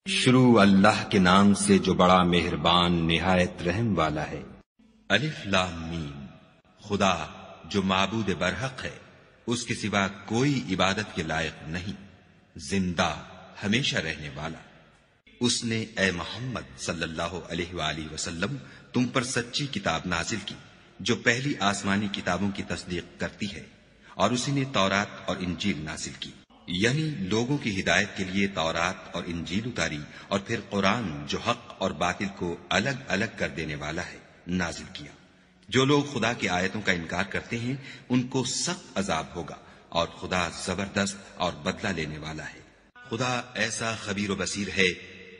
شروع اللہ کے نام سے جو بڑا مہربان نہایت رحم والا ہے۔ الف لام میم۔ خدا جو معبود برحق ہے، اس کے سوا کوئی عبادت کے لائق نہیں، زندہ ہمیشہ رہنے والا۔ اس نے اے محمد صلی اللہ علیہ وآلہ وسلم تم پر سچی کتاب نازل کی جو پہلی آسمانی کتابوں کی تصدیق کرتی ہے، اور اسی نے تورات اور انجیل نازل کی، یعنی لوگوں کی ہدایت کے لیے تورات اور انجیل اتاری، اور پھر قرآن جو حق اور باطل کو الگ الگ کر دینے والا ہے نازل کیا۔ جو لوگ خدا کی آیتوں کا انکار کرتے ہیں ان کو سخت عذاب ہوگا، اور خدا زبردست اور بدلہ لینے والا ہے۔ خدا ایسا خبیر و بصیر ہے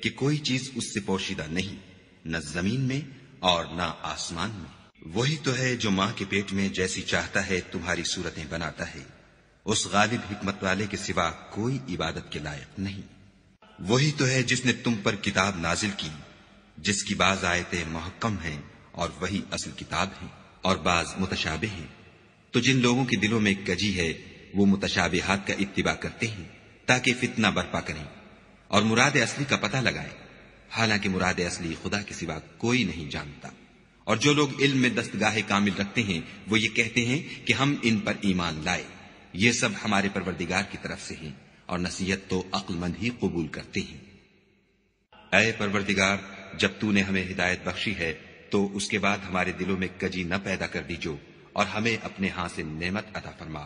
کہ کوئی چیز اس سے پوشیدہ نہیں، نہ زمین میں اور نہ آسمان میں۔ وہی تو ہے جو ماں کے پیٹ میں جیسی چاہتا ہے تمہاری صورتیں بناتا ہے، اس غالب حکمت والے کے سوا کوئی عبادت کے لائق نہیں۔ وہی تو ہے جس نے تم پر کتاب نازل کی جس کی بعض آیتیں محکم ہیں اور وہی اصل کتاب ہیں، اور بعض متشابہ ہیں۔ تو جن لوگوں کے دلوں میں کجی ہے وہ متشابہات کا اتباع کرتے ہیں تاکہ فتنہ برپا کریں اور مراد اصلی کا پتہ لگائیں، حالانکہ مراد اصلی خدا کے سوا کوئی نہیں جانتا۔ اور جو لوگ علم میں دستگاہ کامل رکھتے ہیں وہ یہ کہتے ہیں کہ ہم ان پر ایمان لائے، یہ سب ہمارے پروردگار کی طرف سے ہیں، اور نصیحت تو عقل مند ہی قبول کرتے ہیں۔ اے پروردگار، جب تو نے ہمیں ہدایت بخشی ہے تو اس کے بعد ہمارے دلوں میں کجی نہ پیدا کر دیجو، اور ہمیں اپنے ہاں سے نعمت عطا فرما،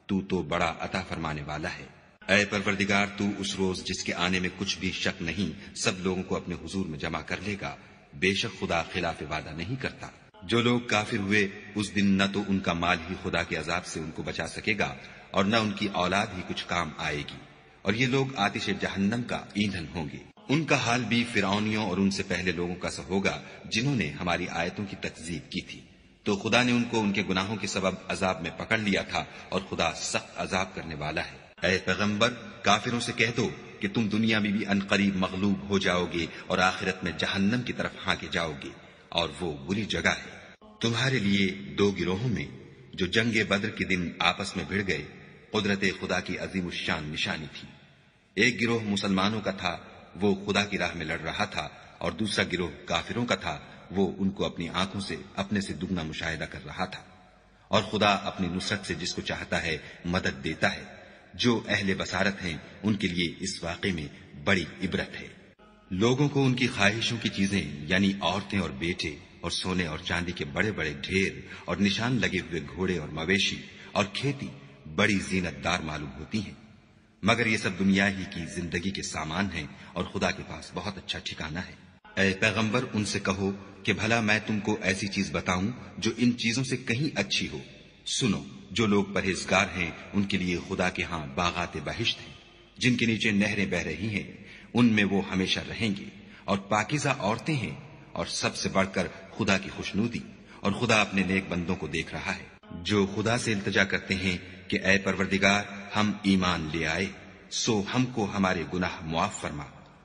تو بڑا عطا فرمانے والا ہے۔ اے پروردگار، تو اس روز جس کے آنے میں کچھ بھی شک نہیں سب لوگوں کو اپنے حضور میں جمع کر لے گا، بے شک خدا خلاف وعدہ نہیں کرتا۔ جو لوگ کافر ہوئے اس دن نہ تو ان کا مال ہی خدا کے عذاب سے ان کو بچا سکے گا اور نہ ان کی اولاد ہی کچھ کام آئے گی، اور یہ لوگ آتش جہنم کا ایندھن ہوں گے۔ ان کا حال بھی فرعونیوں اور ان سے پہلے لوگوں کا سا ہوگا جنہوں نے ہماری آیتوں کی تکذیب کی تھی، تو خدا نے ان کو ان کے گناہوں کے سبب عذاب میں پکڑ لیا تھا، اور خدا سخت عذاب کرنے والا ہے۔ اے پیغمبر، کافروں سے کہہ دو کہ تم دنیا میں بھی عنقریب مغلوب ہو جاؤ گے اور آخرت میں جہنم کی طرف ہانکے جاؤ گے، اور وہ بری جگہ ہے۔ تمہارے لیے دو گروہوں میں جو جنگ بدر کے دن آپس میں بھڑ گئے قدرت خدا کی عظیم الشان نشانی تھی۔ ایک گروہ مسلمانوں کا تھا، وہ خدا کی راہ میں لڑ رہا تھا، اور دوسرا گروہ کافروں کا تھا، وہ ان کو اپنی آنکھوں سے اپنے سے دگنا مشاہدہ کر رہا تھا۔ اور خدا اپنی نصرت سے جس کو چاہتا ہے مدد دیتا ہے۔ جو اہل بصارت ہیں ان کے لیے اس واقعے میں بڑی عبرت ہے۔ لوگوں کو ان کی خواہشوں کی چیزیں یعنی عورتیں اور بیٹے اور سونے اور چاندی کے بڑے بڑے ڈھیر اور نشان لگے ہوئے گھوڑے اور مویشی اور کھیتی بڑی زینت دار معلوم ہوتی ہیں، مگر یہ سب دنیا ہی کی زندگی کے سامان ہیں، اور خدا کے پاس بہت اچھا ٹھکانہ ہے۔ اے پیغمبر، ان سے کہو کہ بھلا میں تم کو ایسی چیز بتاؤں جو ان چیزوں سے کہیں اچھی ہو۔ سنو، جو لوگ پرہیزگار ہیں ان کے لیے خدا کے ہاں باغات بہشت ہیں جن کے نیچے نہریں بہ رہی ہیں، ان میں وہ ہمیشہ رہیں گے، اور پاکیزہ عورتیں ہیں، اور سب سے بڑھ کر خدا کی خوشنودی، اور خدا اپنے نیک بندوں کو دیکھ رہا ہے جو خدا سے التجا کرتے ہیں کہ اے پروردگار، ہم ایمان لے آئے، سو ہم کو ہمارے گناہ معاف فرما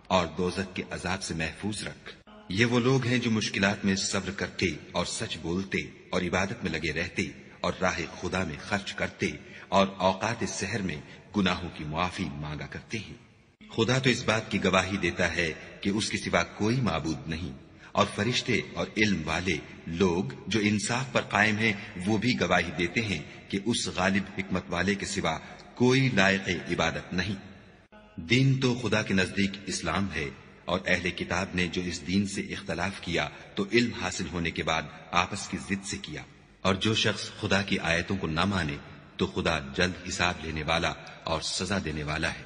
اور دوزخ کے عذاب سے محفوظ رکھ۔ یہ وہ لوگ ہیں جو مشکلات میں صبر کرتے اور سچ بولتے اور عبادت میں لگے رہتے اور راہ خدا میں خرچ کرتے اور اوقات سحر میں گناہوں کی معافی مانگا کرتے ہیں۔ خدا تو اس بات کی گواہی دیتا ہے کہ اس کے سوا کوئی معبود نہیں، اور فرشتے اور علم والے لوگ جو انصاف پر قائم ہیں وہ بھی گواہی دیتے ہیں کہ اس غالب حکمت والے کے سوا کوئی لائق عبادت نہیں۔ دین تو خدا کے نزدیک اسلام ہے، اور اہل کتاب نے جو اس دین سے اختلاف کیا تو علم حاصل ہونے کے بعد آپس کی ضد سے کیا، اور جو شخص خدا کی آیتوں کو نہ مانے تو خدا جلد حساب لینے والا اور سزا دینے والا ہے۔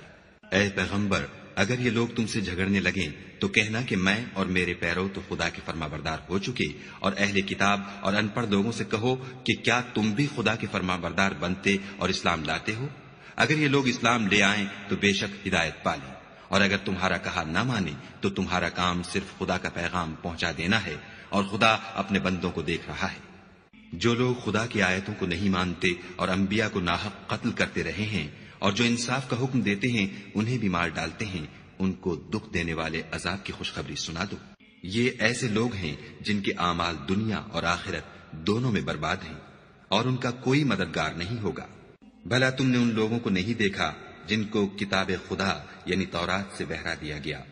اے پیغمبر، اگر یہ لوگ تم سے جھگڑنے لگیں تو کہنا کہ میں اور میرے پیرو تو خدا کے فرما بردار ہو چکے، اور اہل کتاب اور ان پڑھ لوگوں سے کہو کہ کیا تم بھی خدا کے فرما بردار بنتے اور اسلام لاتے ہو؟ اگر یہ لوگ اسلام لے آئیں تو بے شک ہدایت پالیں، اور اگر تمہارا کہا نہ مانے تو تمہارا کام صرف خدا کا پیغام پہنچا دینا ہے، اور خدا اپنے بندوں کو دیکھ رہا ہے۔ جو لوگ خدا کی آیتوں کو نہیں مانتے اور انبیاء کو ناحق قتل کرتے رہے ہیں، اور جو انصاف کا حکم دیتے ہیں انہیں بھی مار ڈالتے ہیں، ان کو دکھ دینے والے عذاب کی خوشخبری سنا دو۔ یہ ایسے لوگ ہیں جن کے اعمال دنیا اور آخرت دونوں میں برباد ہیں، اور ان کا کوئی مددگار نہیں ہوگا۔ بھلا تم نے ان لوگوں کو نہیں دیکھا جن کو کتاب خدا یعنی تورات سے بہرا دیا گیا،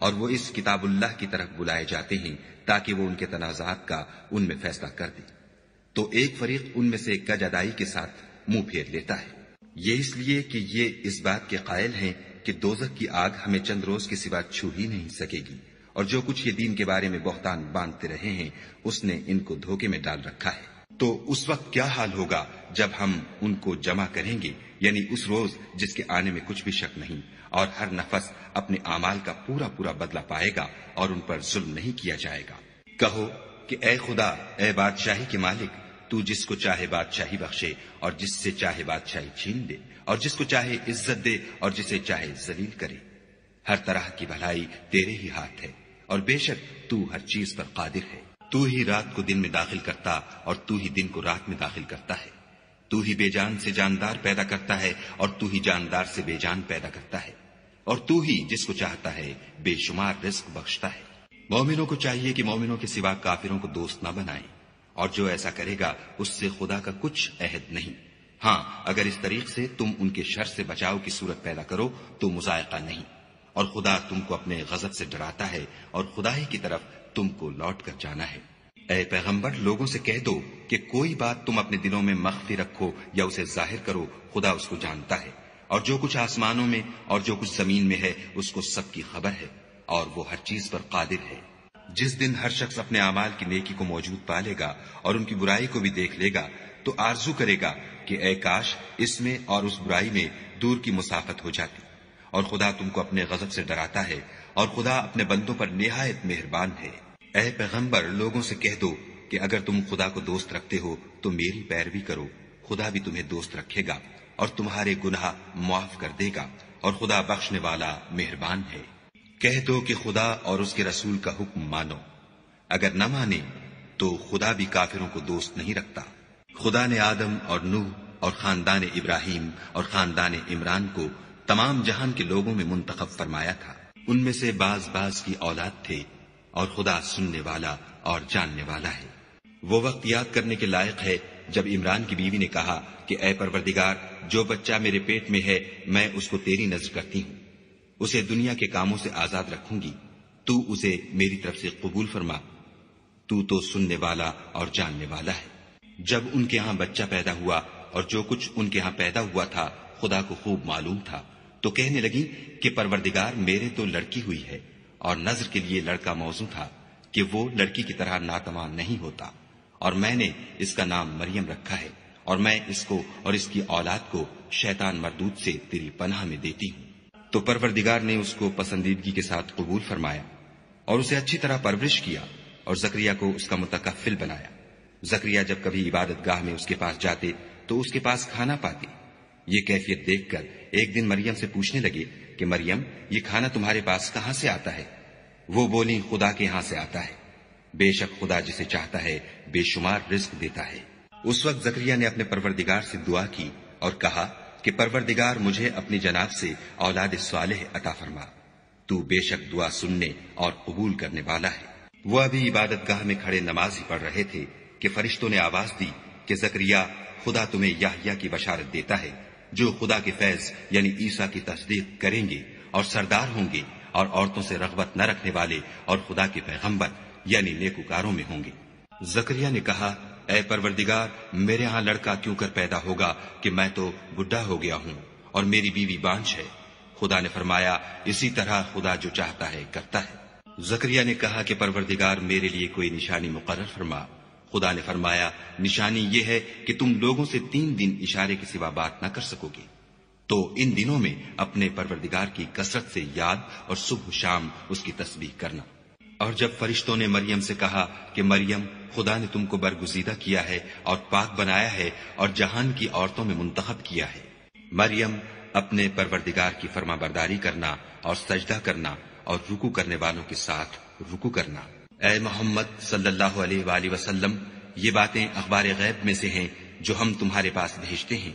اور وہ اس کتاب اللہ کی طرف بلائے جاتے ہیں تاکہ وہ ان کے تنازعات کا ان میں فیصلہ کر دے، تو ایک فریق ان میں سے کج ادائی کے ساتھ منہ پھیر لیتا ہے۔ یہ اس لیے کہ یہ اس بات کے قائل ہیں کہ دوزخ کی آگ ہمیں چند روز کے سوا چھو ہی نہیں سکے گی، اور جو کچھ یہ دین کے بارے میں بہتان باندھتے رہے ہیں اس نے ان کو دھوکے میں ڈال رکھا ہے۔ تو اس وقت کیا حال ہوگا جب ہم ان کو جمع کریں گے، یعنی اس روز جس کے آنے میں کچھ بھی شک نہیں، اور ہر نفس اپنے اعمال کا پورا پورا بدلہ پائے گا اور ان پر ظلم نہیں کیا جائے گا۔ کہو کہ اے خدا، اے بادشاہی کے مالک، تو جس کو چاہے بادشاہی بخشے اور جس سے چاہے بادشاہی چھین دے، اور جس کو چاہے عزت دے اور جسے چاہے ذلیل کرے۔ ہر طرح کی بھلائی تیرے ہی ہاتھ ہے، اور بے شک تو ہر چیز پر قادر ہے۔ تو ہی رات کو دن میں داخل کرتا اور تو ہی دن کو رات میں داخل کرتا ہے۔ تو ہی بے جان سے جاندار پیدا کرتا ہے اور تو ہی جاندار سے بے جان پیدا کرتا ہے، اور تو ہی جس کو چاہتا ہے بے شمار رزق بخشتا ہے۔ مومنوں کو چاہیے کہ مومنوں کے سوا کافروں کو دوست نہ بنائیں، اور جو ایسا کرے گا اس سے خدا کا کچھ عہد نہیں۔ ہاں، اگر اس طریق سے تم ان کے شر سے بچاؤ کی صورت پیدا کرو تو مذائقہ نہیں، اور خدا تم کو اپنے غضب سے ڈراتا ہے اور خدا ہی کی طرف تم کو لوٹ کر جانا ہے۔ اے پیغمبر، لوگوں سے کہہ دو کہ کوئی بات تم اپنے دلوں میں مخفی رکھو یا اسے ظاہر کرو، خدا اس کو جانتا ہے، اور جو کچھ آسمانوں میں اور جو کچھ زمین میں ہے اس کو سب کی خبر ہے، اور وہ ہر چیز پر قادر ہے۔ جس دن ہر شخص اپنے اعمال کی نیکی کو موجود پالے گا اور ان کی برائی کو بھی دیکھ لے گا تو آرزو کرے گا کہ اے کاش اس میں اور اس برائی میں دور کی مسافت ہو جاتی۔ اور خدا تم کو اپنے غضب سے ڈراتا ہے، اور خدا اپنے بندوں پر نہایت مہربان ہے۔ اے پیغمبر، لوگوں سے کہہ دو کہ اگر تم خدا کو دوست رکھتے ہو تو میری پیروی کرو، خدا بھی تمہیں دوست رکھے گا اور تمہارے گناہ معاف کر دے گا، اور خدا بخشنے والا مہربان ہے۔ کہہ دو کہ خدا اور اس کے رسول کا حکم مانو، اگر نہ مانے تو خدا بھی کافروں کو دوست نہیں رکھتا۔ خدا نے آدم اور نوح اور خاندان ابراہیم اور خاندان عمران کو تمام جہان کے لوگوں میں منتخب فرمایا تھا، ان میں سے بعض بعض کی اولاد تھے، اور خدا سننے والا اور جاننے والا ہے۔ وہ وقت یاد کرنے کے لائق ہے جب عمران کی بیوی نے کہا کہ اے پروردگار، جو بچہ میرے پیٹ میں ہے میں اس کو تیری نذر کرتی ہوں، اسے دنیا کے کاموں سے آزاد رکھوں گی، تو اسے میری طرف سے قبول فرما، تو سننے والا اور جاننے والا ہے۔ جب ان کے ہاں بچہ پیدا ہوا اور جو کچھ ان کے ہاں پیدا ہوا تھا خدا کو خوب معلوم تھا، تو کہنے لگی کہ پروردگار، میرے تو لڑکی ہوئی ہے، اور نذر کے لیے لڑکا موزوں تھا کہ وہ لڑکی کی طرح ناتواں نہیں ہوتا، اور میں نے اس کا نام مریم رکھا ہے، اور میں اس کو اور اس کی اولاد کو شیطان مردود سے تیری پناہ میں دیتی ہوں۔ تو پروردگار نے اس کو پسندیدگی کے ساتھ قبول فرمایا اور اسے اچھی طرح پرورش کیا، اور زکریا کو اس کا متکفل بنایا۔ زکریا جب کبھی عبادت گاہ میں اس کے پاس جاتے تو اس کے پاس کھانا پاتے۔ یہ کیفیت دیکھ کر ایک دن مریم سے پوچھنے لگے کہ مریم، یہ کھانا تمہارے پاس کہاں سے آتا ہے؟ وہ بولی، خدا کے ہاں سے آتا ہے، بے شک خدا جسے چاہتا ہے بے شمار رزق دیتا ہے۔ اس وقت زکریا نے اپنے پروردگار سے دعا کی اور کہا کہ پروردگار، مجھے اپنی جناب سے اولاد صالح عطا فرما، تو بے شک دعا سننے اور قبول کرنے والا ہے۔ وہ ابھی عبادت گاہ میں کھڑے نماز ہی پڑھ رہے تھے کہ فرشتوں نے آواز دی کہ زکریا، خدا تمہیں یحییٰ کی بشارت دیتا ہے، جو خدا کے فیض یعنی عیسیٰ کی تصدیق کریں گے اور سردار ہوں گے، اور عورتوں سے رغبت نہ رکھنے والے اور خدا کے پیغمبر یعنی نیکوکاروں میں ہوں گے۔ زکریا نے کہا، اے پروردگار، میرے ہاں لڑکا کیوں کر پیدا ہوگا کہ میں تو بڈھا ہو گیا ہوں اور میری بیوی بانجھ ہے۔ خدا نے فرمایا، اسی طرح خدا جو چاہتا ہے کرتا ہے۔ زکریا نے کہا کہ پروردگار، میرے لیے کوئی نشانی مقرر فرما۔ خدا نے فرمایا، نشانی یہ ہے کہ تم لوگوں سے 3 دن اشارے کے سوا بات نہ کر سکو گے، تو ان دنوں میں اپنے پروردگار کی کثرت سے یاد اور صبح و شام اس کی تسبیح کرنا۔ اور جب فرشتوں نے مریم سے کہا کہ مریم، خدا نے تم کو برگزیدہ کیا ہے اور پاک بنایا ہے اور جہان کی عورتوں میں منتخب کیا ہے، مریم، اپنے پروردگار کی فرما برداری کرنا اور سجدہ کرنا اور رکوع کرنے والوں کے ساتھ رکوع کرنا۔ اے محمد صلی اللہ علیہ وآلہ وسلم، یہ باتیں اخبار غیب میں سے ہیں جو ہم تمہارے پاس بھیجتے ہیں۔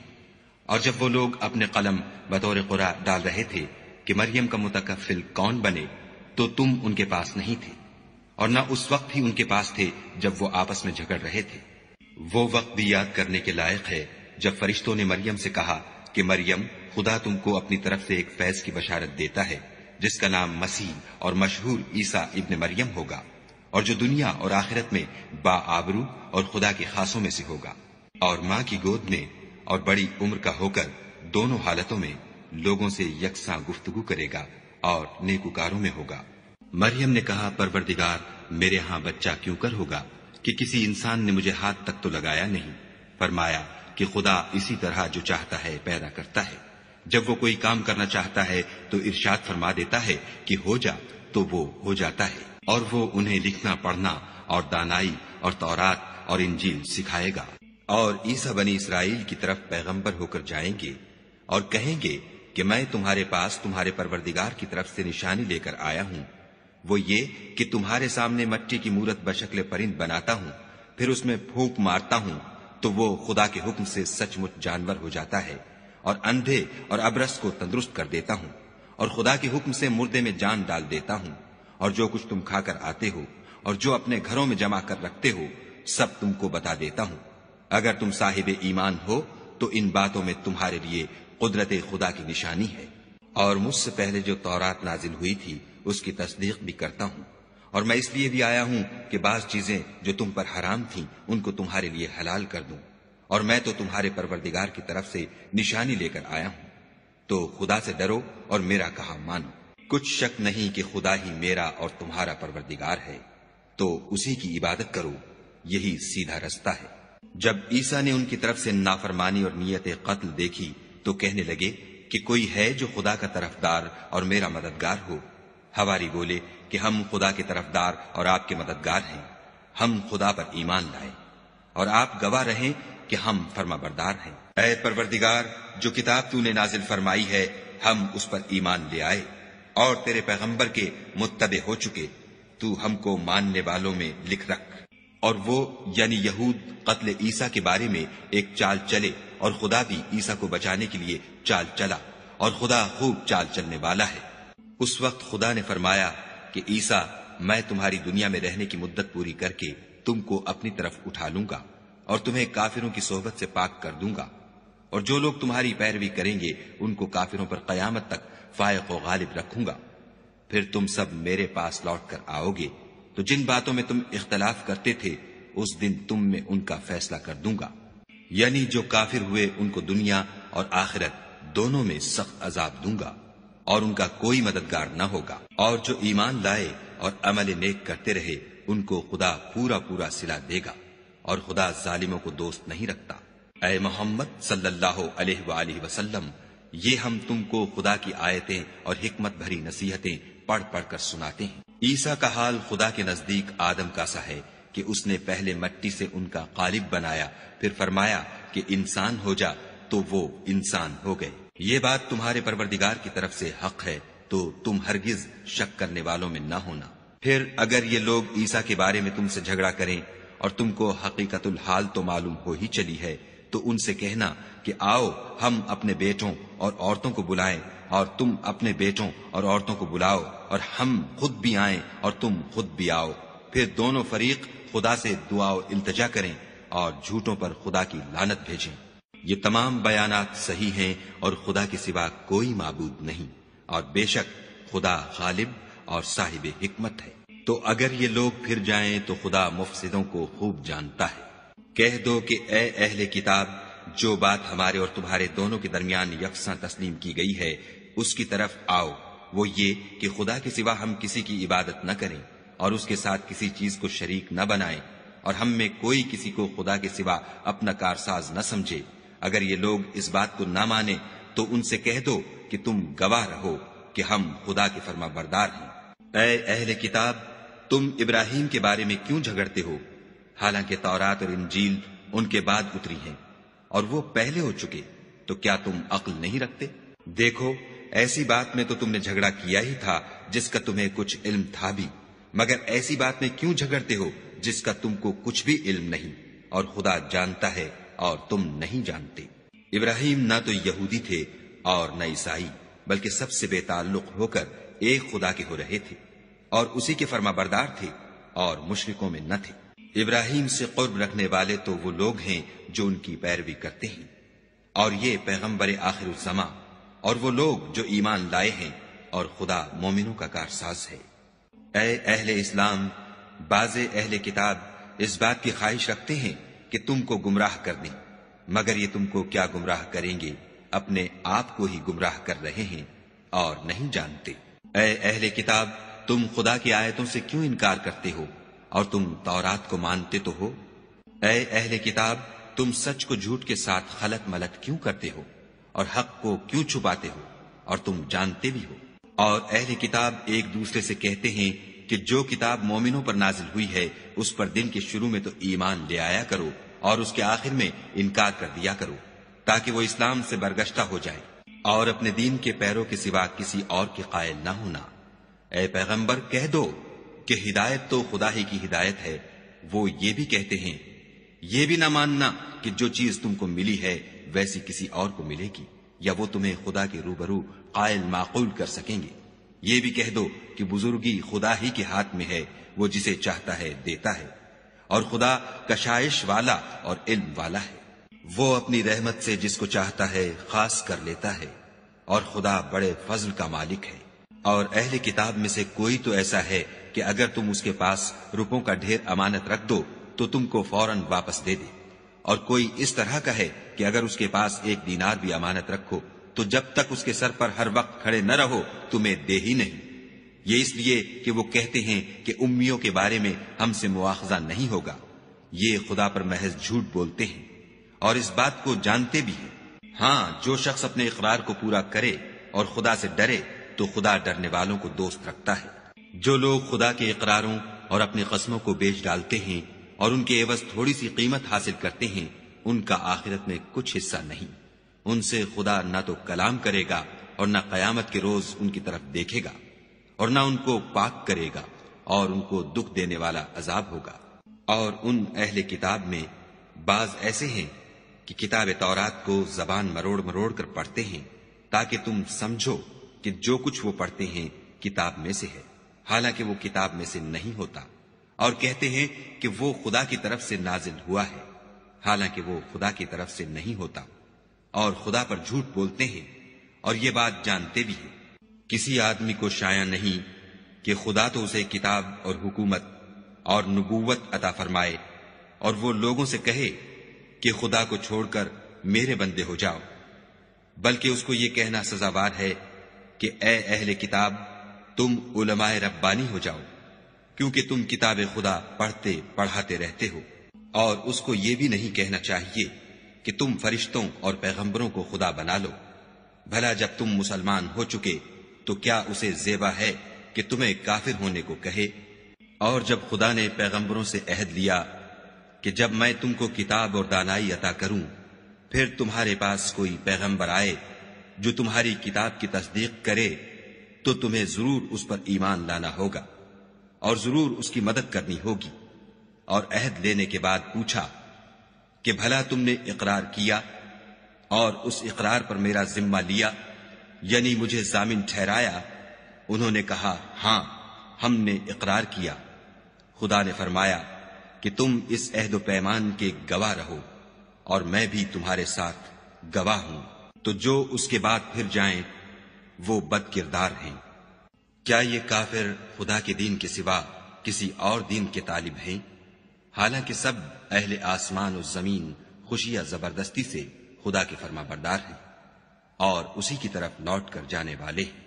اور جب وہ لوگ اپنے قلم بطور قرآ ڈال رہے تھے کہ مریم کا متکفل کون بنے، تو تم ان کے پاس نہیں تھے، اور نہ اس وقت ہی ان کے پاس تھے جب وہ آپس میں جھگڑ رہے تھے۔ وہ وقت بھی یاد کرنے کے لائق ہے جب فرشتوں نے مریم سے کہا کہ مریم، خدا تم کو اپنی طرف سے ایک فیض کی بشارت دیتا ہے جس کا نام مسیح اور مشہور عیسیٰ ابن مریم ہوگا، اور جو دنیا اور آخرت میں با آبرو اور خدا کے خاصوں میں سے ہوگا، اور ماں کی گود میں اور بڑی عمر کا ہو کر دونوں حالتوں میں لوگوں سے یکساں گفتگو کرے گا اور نیکوکاروں میں ہوگا۔ مریم نے کہا، پروردگار، میرے ہاں بچہ کیوں کر ہوگا کہ کسی انسان نے مجھے ہاتھ تک تو لگایا نہیں۔ فرمایا کہ خدا اسی طرح جو چاہتا ہے پیدا کرتا ہے، جب وہ کوئی کام کرنا چاہتا ہے تو ارشاد فرما دیتا ہے کہ ہو جا، تو وہ ہو جاتا ہے، اور وہ انہیں لکھنا پڑھنا اور دانائی اور تورات اور انجیل سکھائے گا۔ اور عیسیٰ بنی اسرائیل کی طرف پیغمبر ہو کر جائیں گے اور کہیں گے کہ میں تمہارے پاس تمہارے پروردگار کی طرف سے نشانی لے کر آیا ہوں، وہ یہ کہ تمہارے سامنے مٹی کی مورت بشکل پرند بناتا ہوں، پھر اس میں پھونک مارتا ہوں تو وہ خدا کے حکم سے سچ مچ جانور ہو جاتا ہے، اور اندھے اور ابرص کو تندرست کر دیتا ہوں، اور خدا کے حکم سے مردے میں جان ڈال دیتا ہوں، اور جو کچھ تم کھا کر آتے ہو اور جو اپنے گھروں میں جمع کر رکھتے ہو سب تم کو بتا دیتا ہوں۔ اگر تم صاحب ایمان ہو تو ان باتوں میں تمہارے لیے قدرت خدا کی نشانی ہے، اور مجھ سے پہلے جو تورات نازل ہوئی تھی اس کی تصدیق بھی کرتا ہوں، اور میں اس لیے بھی آیا ہوں کہ بعض چیزیں جو تم پر حرام تھیں ان کو تمہارے لیے حلال کر دوں، اور میں تو تمہارے پروردگار کی طرف سے نشانی لے کر آیا ہوں، تو خدا سے ڈرو اور میرا کہا مانو۔ کچھ شک نہیں کہ خدا ہی میرا اور تمہارا پروردگار ہے، تو اسی کی عبادت کرو، یہی سیدھا رستہ ہے۔ جب عیسیٰ نے ان کی طرف سے نافرمانی اور نیت قتل دیکھی تو کہنے لگے کہ کوئی ہے جو خدا کا طرفدار اور میرا مددگار ہو؟ حواری بولے کہ ہم خدا کے طرفدار اور آپ کے مددگار ہیں، ہم خدا پر ایمان لائے اور آپ گواہ رہیں کہ ہم فرما بردار ہیں۔ اے پروردگار، جو کتاب تو نے نازل فرمائی ہے ہم اس پر ایمان لے آئے اور تیرے پیغمبر کے متبع ہو چکے، تو ہم کو ماننے والوں میں لکھ رکھ۔ اور وہ یعنی یہود قتل عیسیٰ کے بارے میں ایک چال چلے، اور خدا بھی عیسیٰ کو بچانے کے لیے چال چلا، اور خدا خوب چال چلنے والا ہے۔ اس وقت خدا نے فرمایا کہ عیسیٰ، میں تمہاری دنیا میں رہنے کی مدت پوری کر کے تم کو اپنی طرف اٹھا لوں گا اور تمہیں کافروں کی صحبت سے پاک کر دوں گا، اور جو لوگ تمہاری پیروی کریں گے ان کو کافروں پر قیامت تک فائق و غالب رکھوں گا۔ پھر تم سب میرے پاس لوٹ کر آؤ گے تو جن باتوں میں تم اختلاف کرتے تھے اس دن تم میں ان کا فیصلہ کر دوں گا، یعنی جو کافر ہوئے ان کو دنیا اور آخرت دونوں میں سخت عذاب دوں گا، اور ان کا کوئی مددگار نہ ہوگا۔ اور جو ایمان لائے اور عمل نیک کرتے رہے ان کو خدا پورا پورا صلہ دے گا، اور خدا ظالموں کو دوست نہیں رکھتا۔ اے محمد صلی اللہ علیہ وآلہ وسلم، یہ ہم تم کو خدا کی آیتیں اور حکمت بھری نصیحتیں پڑھ پڑھ کر سناتے ہیں۔ عیسیٰ کا حال خدا کے نزدیک آدم کا سا ہے کہ اس نے پہلے مٹی سے ان کا قالب بنایا، پھر فرمایا کہ انسان ہو جا، تو وہ انسان ہو گئے۔ یہ بات تمہارے پروردگار کی طرف سے حق ہے، تو تم ہرگز شک کرنے والوں میں نہ ہونا۔ پھر اگر یہ لوگ عیسیٰ کے بارے میں تم سے جھگڑا کریں اور تم کو حقیقت الحال تو معلوم ہو ہی چلی ہے، تو ان سے کہنا کہ آؤ ہم اپنے بیٹوں اور عورتوں کو بلائیں اور تم اپنے بیٹوں اور عورتوں کو بلاؤ، اور ہم خود بھی آئیں اور تم خود بھی آؤ، پھر دونوں فریق خدا سے دعا و التجا کریں اور جھوٹوں پر خدا کی لعنت بھیجیں۔ یہ تمام بیانات صحیح ہیں اور خدا کے سوا کوئی معبود نہیں، اور بے شک خدا غالب اور صاحب حکمت ہے۔ تو اگر یہ لوگ پھر جائیں تو خدا مفسدوں کو خوب جانتا ہے۔ کہہ دو کہ اے اہل کتاب، جو بات ہمارے اور تمہارے دونوں کے درمیان یکساں تسلیم کی گئی ہے اس کی طرف آؤ، وہ یہ کہ خدا کے سوا ہم کسی کی عبادت نہ کریں اور اس کے ساتھ کسی چیز کو شریک نہ بنائیں، اور ہم میں کوئی کسی کو خدا کے سوا اپنا کارساز نہ سمجھے۔ اگر یہ لوگ اس بات کو نہ مانیں تو ان سے کہہ دو کہ تم گواہ رہو کہ ہم خدا کے فرما بردار ہیں۔ اے اہل کتاب، تم ابراہیم کے بارے میں کیوں جھگڑتے ہو، حالانکہ تورات اور انجیل ان کے بعد اتری ہیں اور وہ پہلے ہو چکے، تو کیا تم عقل نہیں رکھتے؟ دیکھو، ایسی بات میں تو تم نے جھگڑا کیا ہی تھا جس کا تمہیں کچھ علم تھا بھی، مگر ایسی بات میں کیوں جھگڑتے ہو جس کا تم کو کچھ بھی علم نہیں، اور خدا جانتا ہے اور تم نہیں جانتے۔ ابراہیم نہ تو یہودی تھے اور نہ عیسائی، بلکہ سب سے بے تعلق ہو کر ایک خدا کے ہو رہے تھے اور اسی کے فرما بردار تھے اور مشرکوں میں نہ تھے۔ ابراہیم سے قرب رکھنے والے تو وہ لوگ ہیں جو ان کی پیروی کرتے ہیں، اور یہ پیغمبر آخر الزماں، اور وہ لوگ جو ایمان لائے ہیں اور خدا مومنوں کا کارساز ہے۔ اے اہل اسلام، بعض اہل کتاب اس بات کی خواہش رکھتے ہیں کہ تم کو گمراہ کر دیں، مگر یہ تم کو کیا گمراہ کریں گے، اپنے آپ کو ہی گمراہ کر رہے ہیں اور نہیں جانتے۔ اے اہل کتاب، تم خدا کی آیتوں سے کیوں انکار کرتے ہو اور تم تورات کو مانتے تو ہو؟ اے اہل کتاب، تم سچ کو جھوٹ کے ساتھ خلط ملط کیوں کرتے ہو اور حق کو کیوں چھپاتے ہو اور تم جانتے بھی ہو؟ اور اہل کتاب ایک دوسرے سے کہتے ہیں کہ جو کتاب مومنوں پر نازل ہوئی ہے اس پر دن کے شروع میں تو ایمان لے آیا کرو اور اس کے آخر میں انکار کر دیا کرو، تاکہ وہ اسلام سے برگشتہ ہو جائے اور اپنے دین کے پیروں کے سوا کسی اور کے قائل نہ ہونا۔ اے پیغمبر، کہہ دو کہ ہدایت تو خدا ہی کی ہدایت ہے۔ وہ یہ بھی کہتے ہیں، یہ بھی نہ ماننا کہ جو چیز تم کو ملی ہے ویسی کسی اور کو ملے گی، یا وہ تمہیں خدا کے روبرو قائل معقول کر سکیں گے۔ یہ بھی کہہ دو کہ بزرگی خدا ہی کے ہاتھ میں ہے، وہ جسے چاہتا ہے دیتا ہے، اور خدا کشائش والا اور علم والا ہے۔ وہ اپنی رحمت سے جس کو چاہتا ہے خاص کر لیتا ہے، اور خدا بڑے فضل کا مالک ہے۔ اور اہل کتاب میں سے کوئی تو ایسا ہے کہ اگر تم اس کے پاس روپوں کا ڈھیر امانت رکھ دو تو تم کو فوراً واپس دے دے، اور کوئی اس طرح کا ہے کہ اگر اس کے پاس 1 دینار بھی امانت رکھو تو جب تک اس کے سر پر ہر وقت کھڑے نہ رہو تمہیں دے ہی نہیں۔ یہ اس لیے کہ وہ کہتے ہیں کہ امیوں کے بارے میں ہم سے مواخذہ نہیں ہوگا۔ یہ خدا پر محض جھوٹ بولتے ہیں اور اس بات کو جانتے بھی ہیں۔ ہاں، جو شخص اپنے اقرار کو پورا کرے اور خدا سے ڈرے تو خدا ڈرنے والوں کو دوست رکھتا ہے۔ جو لوگ خدا کے اقراروں اور اپنی قسموں کو بیچ ڈالتے ہیں اور ان کے عوض تھوڑی سی قیمت حاصل کرتے ہیں، ان کا آخرت میں کچھ حصہ نہیں۔ ان سے خدا نہ تو کلام کرے گا اور نہ قیامت کے روز ان کی طرف دیکھے گا، اور نہ ان کو پاک کرے گا، اور ان کو دکھ دینے والا عذاب ہوگا۔ اور ان اہل کتاب میں بعض ایسے ہیں کہ کتاب تورات کو زبان مروڑ مروڑ کر پڑھتے ہیں تاکہ تم سمجھو کہ جو کچھ وہ پڑھتے ہیں کتاب میں سے ہے، حالانکہ وہ کتاب میں سے نہیں ہوتا، اور کہتے ہیں کہ وہ خدا کی طرف سے نازل ہوا ہے، حالانکہ وہ خدا کی طرف سے نہیں ہوتا، اور خدا پر جھوٹ بولتے ہیں اور یہ بات جانتے بھی ہیں۔ کسی آدمی کو شایع نہیں کہ خدا تو اسے کتاب اور حکومت اور نبوت عطا فرمائے اور وہ لوگوں سے کہے کہ خدا کو چھوڑ کر میرے بندے ہو جاؤ، بلکہ اس کو یہ کہنا سزاوار ہے کہ اے اہل کتاب، تم علماء ربانی ہو جاؤ، کیونکہ تم کتاب خدا پڑھتے پڑھاتے رہتے ہو۔ اور اس کو یہ بھی نہیں کہنا چاہیے کہ تم فرشتوں اور پیغمبروں کو خدا بنا لو۔ بھلا جب تم مسلمان ہو چکے تو کیا اسے زیبا ہے کہ تمہیں کافر ہونے کو کہے؟ اور جب خدا نے پیغمبروں سے عہد لیا کہ جب میں تم کو کتاب اور دانائی عطا کروں، پھر تمہارے پاس کوئی پیغمبر آئے جو تمہاری کتاب کی تصدیق کرے تو تمہیں ضرور اس پر ایمان لانا ہوگا اور ضرور اس کی مدد کرنی ہوگی۔ اور عہد لینے کے بعد پوچھا کہ بھلا تم نے اقرار کیا اور اس اقرار پر میرا ذمہ لیا، یعنی مجھے ضامن ٹھہرایا؟ انہوں نے کہا ہاں، ہم نے اقرار کیا۔ خدا نے فرمایا کہ تم اس عہد و پیمان کے گواہ رہو اور میں بھی تمہارے ساتھ گواہ ہوں۔ تو جو اس کے بعد پھر جائیں وہ بد کردار ہیں۔ کیا یہ کافر خدا کے دین کے سوا کسی اور دین کے طالب ہیں؟ حالانکہ سب اہل آسمان و زمین خوشیاں زبردستی سے خدا کے فرما بردار ہیں اور اسی کی طرف لوٹ کر جانے والے ہیں۔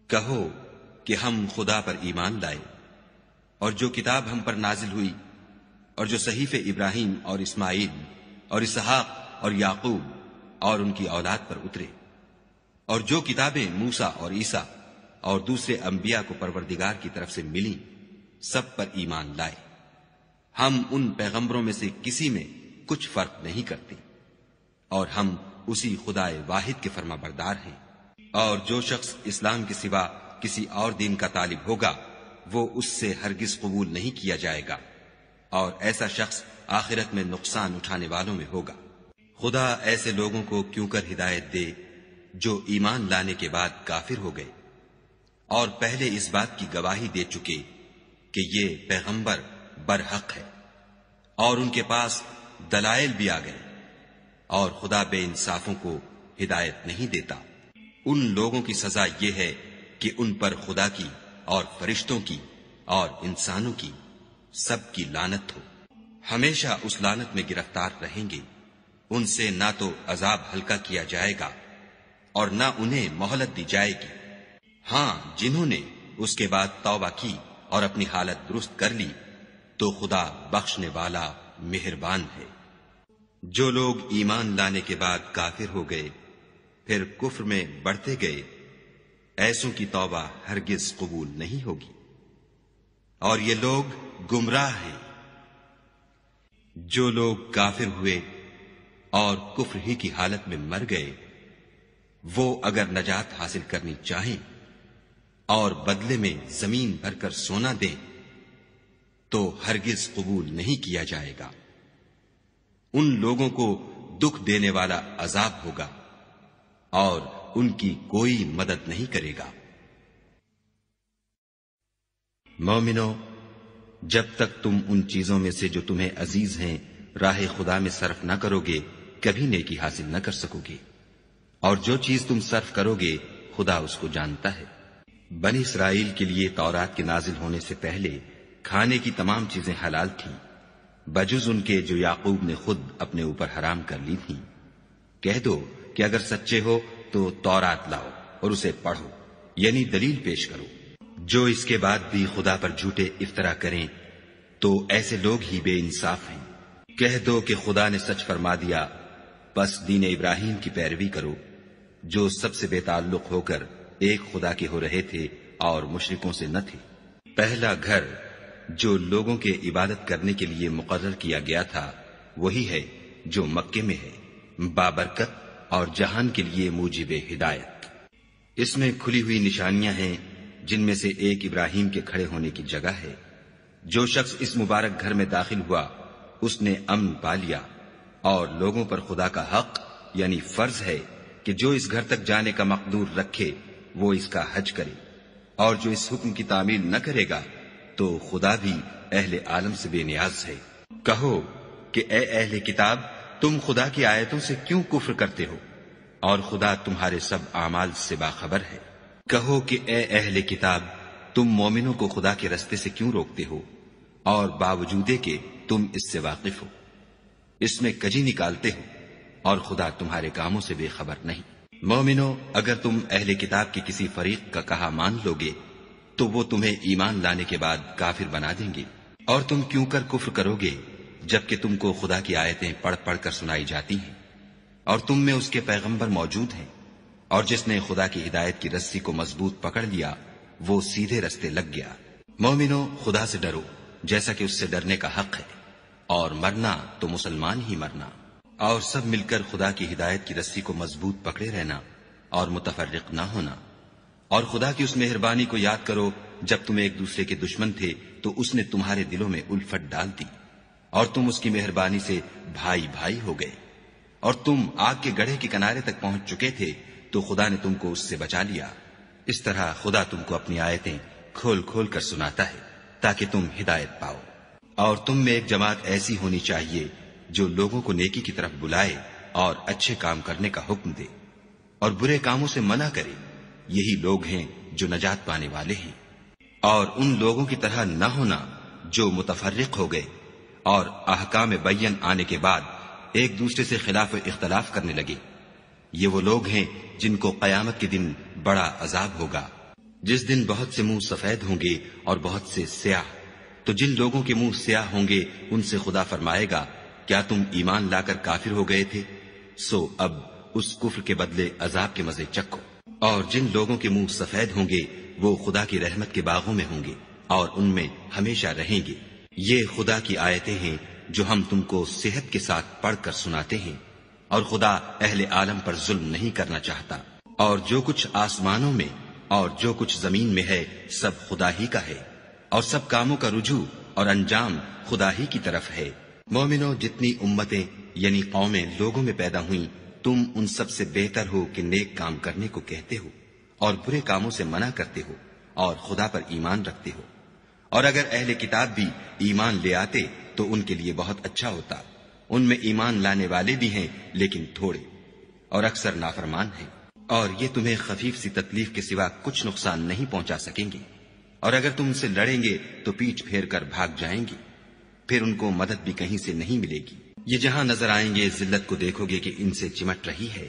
کہو کہ ہم خدا پر ایمان لائے اور جو کتاب ہم پر نازل ہوئی اور جو صحیفے ابراہیم اور اسماعیل اور اسحاق اور یعقوب اور ان کی اولاد پر اترے، اور جو کتابیں موسیٰ اور عیسیٰ اور دوسرے انبیاء کو پروردگار کی طرف سے ملی، سب پر ایمان لائے۔ ہم ان پیغمبروں میں سے کسی میں کچھ فرق نہیں کرتے، اور ہم اسی خدا واحد کے فرما بردار ہیں۔ اور جو شخص اسلام کے سوا کسی اور دین کا طالب ہوگا وہ اس سے ہرگز قبول نہیں کیا جائے گا، اور ایسا شخص آخرت میں نقصان اٹھانے والوں میں ہوگا۔ خدا ایسے لوگوں کو کیوں کر ہدایت دے جو ایمان لانے کے بعد کافر ہو گئے اور پہلے اس بات کی گواہی دے چکے کہ یہ پیغمبر برحق ہے، اور ان کے پاس دلائل بھی آ گئے، اور خدا بے انصافوں کو ہدایت نہیں دیتا۔ ان لوگوں کی سزا یہ ہے کہ ان پر خدا کی اور فرشتوں کی اور انسانوں کی سب کی لعنت ہو، ہمیشہ اس لعنت میں گرفتار رہیں گے۔ ان سے نہ تو عذاب ہلکا کیا جائے گا اور نہ انہیں مہلت دی جائے گی۔ ہاں، جنہوں نے اس کے بعد توبہ کی اور اپنی حالت درست کر لی تو خدا بخشنے والا مہربان ہے۔ جو لوگ ایمان لانے کے بعد کافر ہو گئے پھر کفر میں بڑھتے گئے، ایسوں کی توبہ ہرگز قبول نہیں ہوگی، اور یہ لوگ گمراہ ہیں۔ جو لوگ کافر ہوئے اور کفر ہی کی حالت میں مر گئے، وہ اگر نجات حاصل کرنی چاہیں اور بدلے میں زمین بھر کر سونا دیں تو ہرگز قبول نہیں کیا جائے گا۔ ان لوگوں کو دکھ دینے والا عذاب ہوگا اور ان کی کوئی مدد نہیں کرے گا۔ مومنو، جب تک تم ان چیزوں میں سے جو تمہیں عزیز ہیں راہ خدا میں صرف نہ کرو گے کبھی نیکی حاصل نہ کر سکو گے، اور جو چیز تم صرف کرو گے خدا اس کو جانتا ہے۔ بنی اسرائیل کے لیے تورات کے نازل ہونے سے پہلے کھانے کی تمام چیزیں حلال تھیں بجز ان کے جو یعقوب نے خود اپنے اوپر حرام کر لی تھیں۔ کہہ دو کہ اگر سچے ہو تو تورات لاؤ اور اسے پڑھو، یعنی دلیل پیش کرو۔ جو اس کے بعد بھی خدا پر جھوٹے افطرا کریں تو ایسے لوگ ہی بے انصاف ہیں۔ کہہ دو کہ خدا نے سچ فرما دیا، بس دین ابراہیم کی پیروی کرو، جو سب سے بے تعلق ہو کر ایک خدا کے ہو رہے تھے اور مشرکوں سے نہ تھے۔ پہلا گھر جو لوگوں کے عبادت کرنے کے لیے مقرر کیا گیا تھا وہی ہے جو مکے میں ہے، بابرکت اور جہان کے لیے موجب ہدایت۔ اس میں کھلی ہوئی نشانیاں ہیں جن میں سے ایک ابراہیم کے کھڑے ہونے کی جگہ ہے۔ جو شخص اس مبارک گھر میں داخل ہوا اس نے امن پا لیا، اور لوگوں پر خدا کا حق یعنی فرض ہے کہ جو اس گھر تک جانے کا مقدور رکھے وہ اس کا حج کرے، اور جو اس حکم کی تعمیل نہ کرے گا تو خدا بھی اہل عالم سے بے نیاز ہے۔ کہو کہ اے اہل کتاب، تم خدا کی آیتوں سے کیوں کفر کرتے ہو اور خدا تمہارے سب اعمال سے باخبر ہے۔ کہو کہ اے اہل کتاب، تم مومنوں کو خدا کے رستے سے کیوں روکتے ہو اور باوجود کہ تم اس سے واقف ہو، اس میں کجی نکالتے ہو اور خدا تمہارے کاموں سے بے خبر نہیں۔ مومنو، اگر تم اہل کتاب کے کسی فریق کا کہا مان لو گے تو وہ تمہیں ایمان لانے کے بعد کافر بنا دیں گے، اور تم کیوں کر کفر کرو گے جبکہ تم کو خدا کی آیتیں پڑھ پڑھ کر سنائی جاتی ہیں اور تم میں اس کے پیغمبر موجود ہیں، اور جس نے خدا کی ہدایت کی رسی کو مضبوط پکڑ لیا وہ سیدھے رستے لگ گیا۔ مومنو، خدا سے ڈرو جیسا کہ اس سے ڈرنے کا حق ہے، اور مرنا تو مسلمان ہی مرنا، اور سب مل کر خدا کی ہدایت کی رسی کو مضبوط پکڑے رہنا اور متفرق نہ ہونا۔ اور خدا کی اس مہربانی کو یاد کرو جب تم ایک دوسرے کے دشمن تھے تو اس نے تمہارے دلوں میں الفت ڈال دی اور تم اس کی مہربانی سے بھائی بھائی ہو گئے، اور تم آگ کے گڑھے کے کنارے تک پہنچ چکے تھے تو خدا نے تم کو اس سے بچا لیا۔ اس طرح خدا تم کو اپنی آیتیں کھول کھول کر سناتا ہے تاکہ تم ہدایت پاؤ۔ اور تم میں ایک جماعت ایسی ہونی چاہیے جو لوگوں کو نیکی کی طرف بلائے اور اچھے کام کرنے کا حکم دے اور برے کاموں سے منع کرے، یہی لوگ ہیں جو نجات پانے والے ہیں۔ اور ان لوگوں کی طرح نہ ہونا جو متفرق ہو گئے اور احکام بین آنے کے بعد ایک دوسرے سے خلاف اختلاف کرنے لگے۔ یہ وہ لوگ ہیں جن کو قیامت کے دن بڑا عذاب ہوگا، جس دن بہت سے منہ سفید ہوں گے اور بہت سے سیاہ۔ تو جن لوگوں کے منہ سیاہ ہوں گے ان سے خدا فرمائے گا، کیا تم ایمان لا کر کافر ہو گئے تھے؟ سو اب اس کفر کے بدلے عذاب کے مزے چکھو۔ اور جن لوگوں کے منہ سفید ہوں گے وہ خدا کی رحمت کے باغوں میں ہوں گے اور ان میں ہمیشہ رہیں گے۔ یہ خدا کی آیتیں ہیں جو ہم تم کو صحت کے ساتھ پڑھ کر سناتے ہیں، اور خدا اہل عالم پر ظلم نہیں کرنا چاہتا۔ اور جو کچھ آسمانوں میں اور جو کچھ زمین میں ہے سب خدا ہی کا ہے، اور سب کاموں کا رجوع اور انجام خدا ہی کی طرف ہے۔ مومنو، جتنی امتیں یعنی قومیں لوگوں میں پیدا ہوئیں، تم ان سب سے بہتر ہو کہ نیک کام کرنے کو کہتے ہو اور برے کاموں سے منع کرتے ہو اور خدا پر ایمان رکھتے ہو۔ اور اگر اہل کتاب بھی ایمان لے آتے تو ان کے لیے بہت اچھا ہوتا۔ ان میں ایمان لانے والے بھی ہیں لیکن تھوڑے، اور اکثر نافرمان ہیں۔ اور یہ تمہیں خفیف سی تکلیف کے سوا کچھ نقصان نہیں پہنچا سکیں گے، اور اگر تم سے لڑیں گے تو پیٹھ پھیر کر بھاگ جائیں گے، پھر ان کو مدد بھی کہیں سے نہیں ملے گی۔ یہ جہاں نظر آئیں گے ذلت کو دیکھو گے کہ ان سے چمٹ رہی ہے،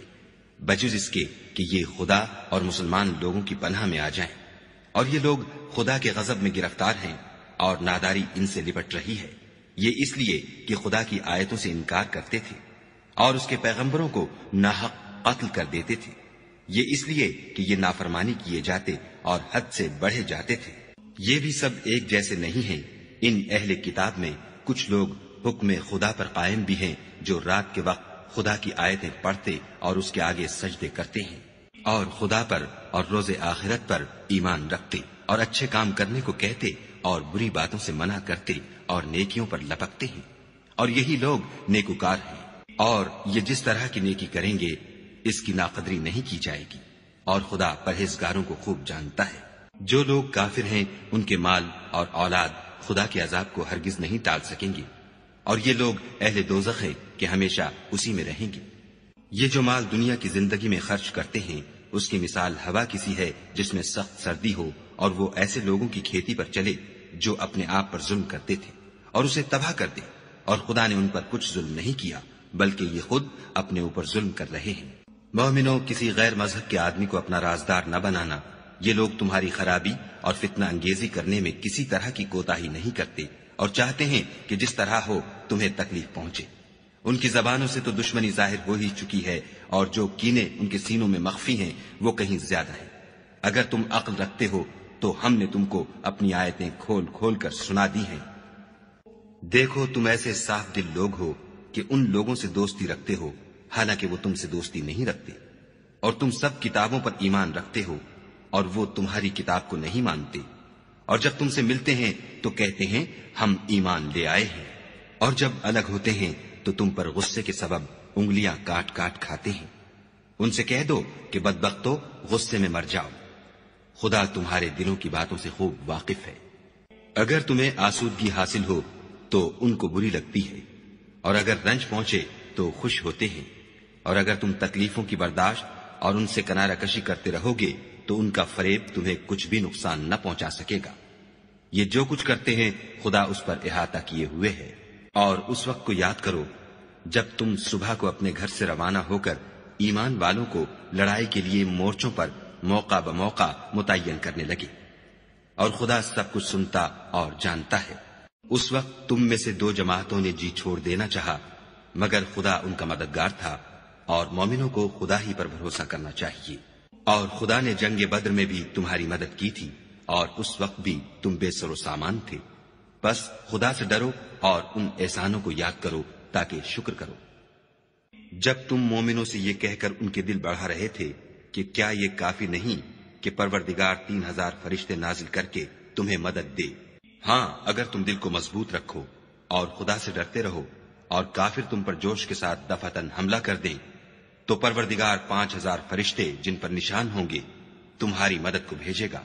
بجز اس کے کہ یہ خدا اور مسلمان لوگوں کی پناہ میں آ جائیں، اور یہ لوگ خدا کے غضب میں گرفتار ہیں اور ناداری ان سے لپٹ رہی ہے۔ یہ اس لیے کہ خدا کی آیتوں سے انکار کرتے تھے اور اس کے پیغمبروں کو ناحق قتل کر دیتے تھے، یہ اس لیے کہ یہ نافرمانی کیے جاتے اور حد سے بڑھے جاتے تھے۔ یہ بھی سب ایک جیسے نہیں ہیں۔ ان اہل کتاب میں کچھ لوگ حکم خدا پر قائم بھی ہیں، جو رات کے وقت خدا کی آیتیں پڑھتے اور اس کے آگے سجدے کرتے ہیں، اور خدا پر اور روز آخرت پر ایمان رکھتے اور اچھے کام کرنے کو کہتے اور بری باتوں سے منع کرتے اور نیکیوں پر لپکتے ہیں، اور یہی لوگ نیکوکار ہیں۔ اور یہ جس طرح کی نیکی کریں گے اس کی ناقدری نہیں کی جائے گی، اور خدا پرہیزگاروں کو خوب جانتا ہے۔ جو لوگ کافر ہیں ان کے مال اور اولاد خدا کے عذاب کو ہرگز نہیں ٹال سکیں گے، اور یہ لوگ اہل دوزخ ہیں کہ ہمیشہ اسی میں رہیں گے۔ یہ جو مال دنیا کی زندگی میں خرچ کرتے ہیں اس کی مثال ہوا کسی ہے جس میں سخت سردی ہو اور وہ ایسے لوگوں کی کھیتی پر چلے جو اپنے آپ پر ظلم کرتے تھے اور اسے تباہ کر دے، اور خدا نے ان پر کچھ ظلم نہیں کیا بلکہ یہ خود اپنے اوپر ظلم کر رہے ہیں۔ مومنوں، کسی غیر مذہب کے آدمی کو اپنا رازدار نہ بنانا۔ یہ لوگ تمہاری خرابی اور فتنہ انگیزی کرنے میں کسی طرح کی کوتاہی نہیں کرتے اور چاہتے ہیں کہ جس طرح ہو تمہیں تکلیف پہنچے۔ ان کی زبانوں سے تو دشمنی ظاہر ہو ہی چکی ہے، اور جو کینے ان کے سینوں میں مخفی ہیں وہ کہیں زیادہ ہیں۔ اگر تم عقل رکھتے ہو تو ہم نے تم کو اپنی آیتیں کھول کھول کر سنا دی ہیں۔ دیکھو، تم ایسے صاف دل لوگ ہو کہ ان لوگوں سے دوستی رکھتے ہو حالانکہ وہ تم سے دوستی نہیں رکھتے، اور تم سب کتابوں پر ایمان رکھتے ہو اور وہ تمہاری کتاب کو نہیں مانتے، اور جب تم سے ملتے ہیں تو کہتے ہیں ہم ایمان لے آئے ہیں، اور جب الگ ہوتے ہیں تو تم پر غصے کے سبب انگلیاں کاٹ کاٹ کھاتے ہیں۔ ان سے کہہ دو کہ بدبختو، غصے میں مر جاؤ، خدا تمہارے دلوں کی باتوں سے خوب واقف ہے۔ اگر تمہیں آسودگی حاصل ہو تو ان کو بری لگتی ہے، اور اگر رنج پہنچے تو خوش ہوتے ہیں، اور اگر تم تکلیفوں کی برداشت اور ان سے کنارہ کشی کرتے رہو گے تو ان کا فریب تمہیں کچھ بھی نقصان نہ پہنچا سکے گا۔ یہ جو کچھ کرتے ہیں خدا اس پر احاطہ کیے ہوئے ہے۔ اور اس وقت کو یاد کرو جب تم صبح کو اپنے گھر سے روانہ ہو کر ایمان والوں کو لڑائی کے لیے مورچوں پر موقع بموقع متعین کرنے لگے، اور خدا سب کچھ سنتا اور جانتا ہے۔ اس وقت تم میں سے دو جماعتوں نے جی چھوڑ دینا چاہا، مگر خدا ان کا مددگار تھا، اور مومنوں کو خدا ہی پر بھروسہ کرنا چاہیے۔ اور خدا نے جنگ بدر میں بھی تمہاری مدد کی تھی، اور اس وقت بھی تم بے سر و سامان تھے۔ بس خدا سے ڈرو اور ان احسانوں کو یاد کرو تاکہ شکر کرو۔ جب تم مومنوں سے یہ کہہ کر ان کے دل بڑھا رہے تھے کہ کیا یہ کافی نہیں کہ پروردگار 3000 فرشتے نازل کر کے تمہیں مدد دے؟ ہاں، اگر تم دل کو مضبوط رکھو اور خدا سے ڈرتے رہو اور کافر تم پر جوش کے ساتھ دفعتاً حملہ کر دیں تو پروردگار 5000 فرشتے جن پر نشان ہوں گے تمہاری مدد کو بھیجے گا،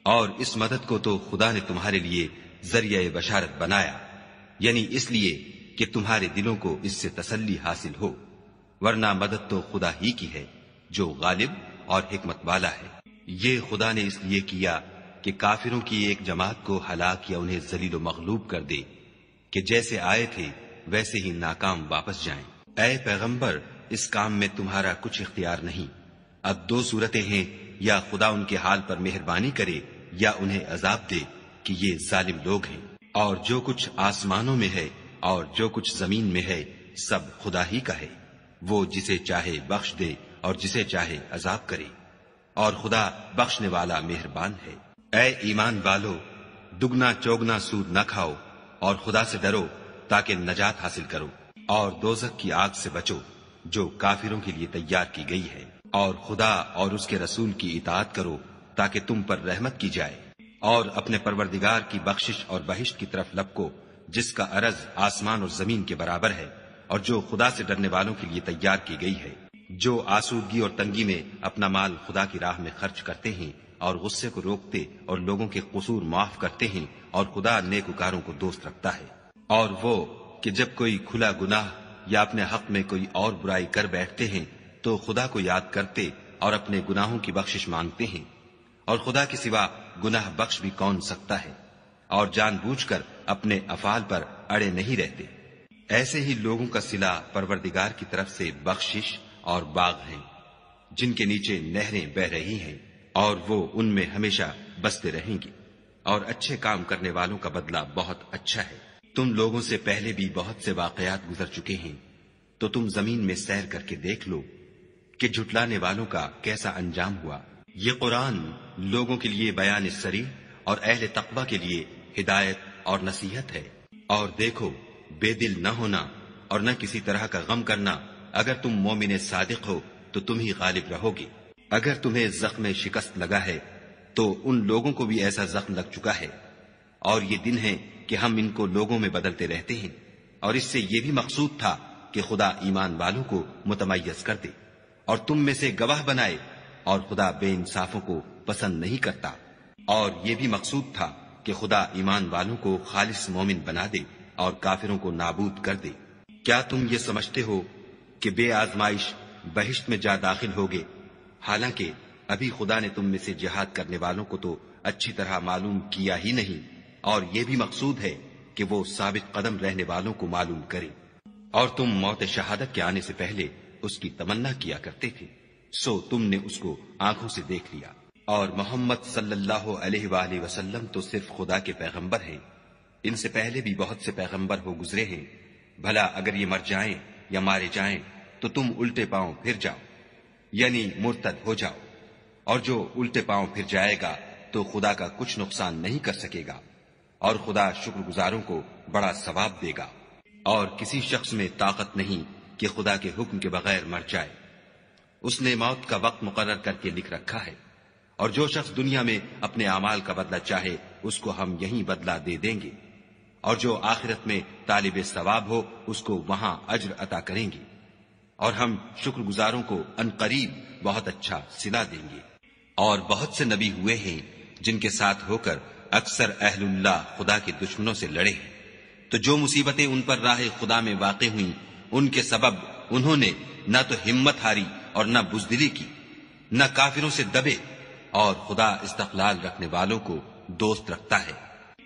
اور اس مدد کو تو خدا نے تمہارے لیے ذریعہ بشارت بنایا، یعنی اس لیے کہ تمہارے دلوں کو اس سے تسلی حاصل ہو، ورنہ مدد تو خدا ہی کی ہے جو غالب اور حکمت والا ہے۔ یہ خدا نے اس لیے کیا کہ کافروں کی ایک جماعت کو ہلاک یا انہیں ذلیل و مغلوب کر دے کہ جیسے آئے تھے ویسے ہی ناکام واپس جائیں۔ اے پیغمبر، اس کام میں تمہارا کچھ اختیار نہیں۔ اب دو صورتیں ہیں، یا خدا ان کے حال پر مہربانی کرے یا انہیں عذاب دے کہ یہ ظالم لوگ ہیں۔ اور جو کچھ آسمانوں میں ہے اور جو کچھ زمین میں ہے سب خدا ہی کا ہے، وہ جسے چاہے بخش دے اور جسے چاہے عذاب کرے، اور خدا بخشنے والا مہربان ہے۔ اے ایمان والو، دگنا چوگنا سود نہ کھاؤ اور خدا سے ڈرو تاکہ نجات حاصل کرو، اور دوزخ کی آگ سے بچو جو کافروں کے لیے تیار کی گئی ہے، اور خدا اور اس کے رسول کی اطاعت کرو تاکہ تم پر رحمت کی جائے، اور اپنے پروردگار کی بخشش اور بہشت کی طرف لپکو جس کا عرض آسمان اور زمین کے برابر ہے، اور جو خدا سے ڈرنے والوں کے لیے تیار کی گئی ہے۔ جو آسودگی اور تنگی میں اپنا مال خدا کی راہ میں خرچ کرتے ہیں اور غصے کو روکتے اور لوگوں کے قصور معاف کرتے ہیں، اور خدا نیکوکاروں کو دوست رکھتا ہے۔ اور وہ کہ جب کوئی کھلا گناہ یا اپنے حق میں کوئی اور برائی کر بیٹھتے ہیں تو خدا کو یاد کرتے اور اپنے گناہوں کی بخشش مانگتے ہیں، اور خدا کے سوا گناہ بخش بھی کون سکتا ہے، اور جان بوجھ کر اپنے افعال پر اڑے نہیں رہتے۔ ایسے ہی لوگوں کا صلہ پروردگار کی طرف سے بخشش اور باغ ہیں، جن کے نیچے نہریں بہ رہی ہیں، اور وہ ان میں ہمیشہ بستے رہیں گے، اور اچھے کام کرنے والوں کا بدلہ بہت اچھا ہے۔ تم لوگوں سے پہلے بھی بہت سے واقعات گزر چکے ہیں، تو تم زمین میں سیر کر کے دیکھ لو کہ جھٹلانے والوں کا کیسا انجام ہوا۔ یہ قرآن لوگوں کے لیے بیان صریح اور اہل تقوی کے لیے ہدایت اور نصیحت ہے۔ اور دیکھو، بے دل نہ ہونا اور نہ کسی طرح کا غم کرنا، اگر تم مومن صادق ہو تو تم ہی غالب رہو گے۔ اگر تمہیں زخم شکست لگا ہے تو ان لوگوں کو بھی ایسا زخم لگ چکا ہے، اور یہ دن ہے کہ ہم ان کو لوگوں میں بدلتے رہتے ہیں، اور اس سے یہ بھی مقصود تھا کہ خدا ایمان والوں کو متمیز کر دے اور تم میں سے گواہ بنائے، اور خدا بے انصافوں کو پسند نہیں کرتا۔ اور یہ بھی مقصود تھا کہ خدا ایمان والوں کو خالص مومن بنا دے اور کافروں کو نابود کر دے۔ کیا تم یہ سمجھتے ہو کہ بے آزمائش بہشت میں جا داخل ہوگے، حالانکہ ابھی خدا نے تم میں سے جہاد کرنے والوں کو تو اچھی طرح معلوم کیا ہی نہیں، اور یہ بھی مقصود ہے کہ وہ ثابت قدم رہنے والوں کو معلوم کرے۔ اور تم موت شہادت کے آنے سے پہلے اس کی تمنا کیا کرتے تھے، سو تم نے اس کو آنکھوں سے دیکھ لیا۔ اور محمد صلی اللہ علیہ وآلہ وسلم تو صرف خدا کے پیغمبر ہیں، ان سے پہلے بھی بہت سے پیغمبر ہو گزرے ہیں، بھلا اگر یہ مر جائیں یا مارے جائیں تو تم الٹے پاؤں پھر جاؤ، یعنی مرتد ہو جاؤ، اور جو الٹے پاؤں پھر جائے گا تو خدا کا کچھ نقصان نہیں کر سکے گا، اور خدا شکر گزاروں کو بڑا ثواب دے گا۔ اور کسی شخص میں طاقت نہیں کہ خدا کے حکم کے بغیر مر جائے، اس نے موت کا وقت مقرر کر کے لکھ رکھا ہے، اور جو شخص دنیا میں اپنے اعمال کا بدلہ چاہے اس کو ہم یہیں بدلہ دے دیں گے، اور جو آخرت میں طالب ثواب ہو اس کو وہاں اجر عطا کریں گے، اور ہم شکر گزاروں کو عنقریب بہت اچھا صلہ دیں گے۔ اور بہت سے نبی ہوئے ہیں جن کے ساتھ ہو کر اکثر اہل اللہ خدا کے دشمنوں سے لڑے ہیں، تو جو مصیبتیں ان پر راہ خدا میں واقع ہوئیں ان کے سبب انہوں نے نہ تو ہمت ہاری اور نہ بزدلی کی، نہ کافروں سے دبے، اور خدا استقلال رکھنے والوں کو دوست رکھتا ہے۔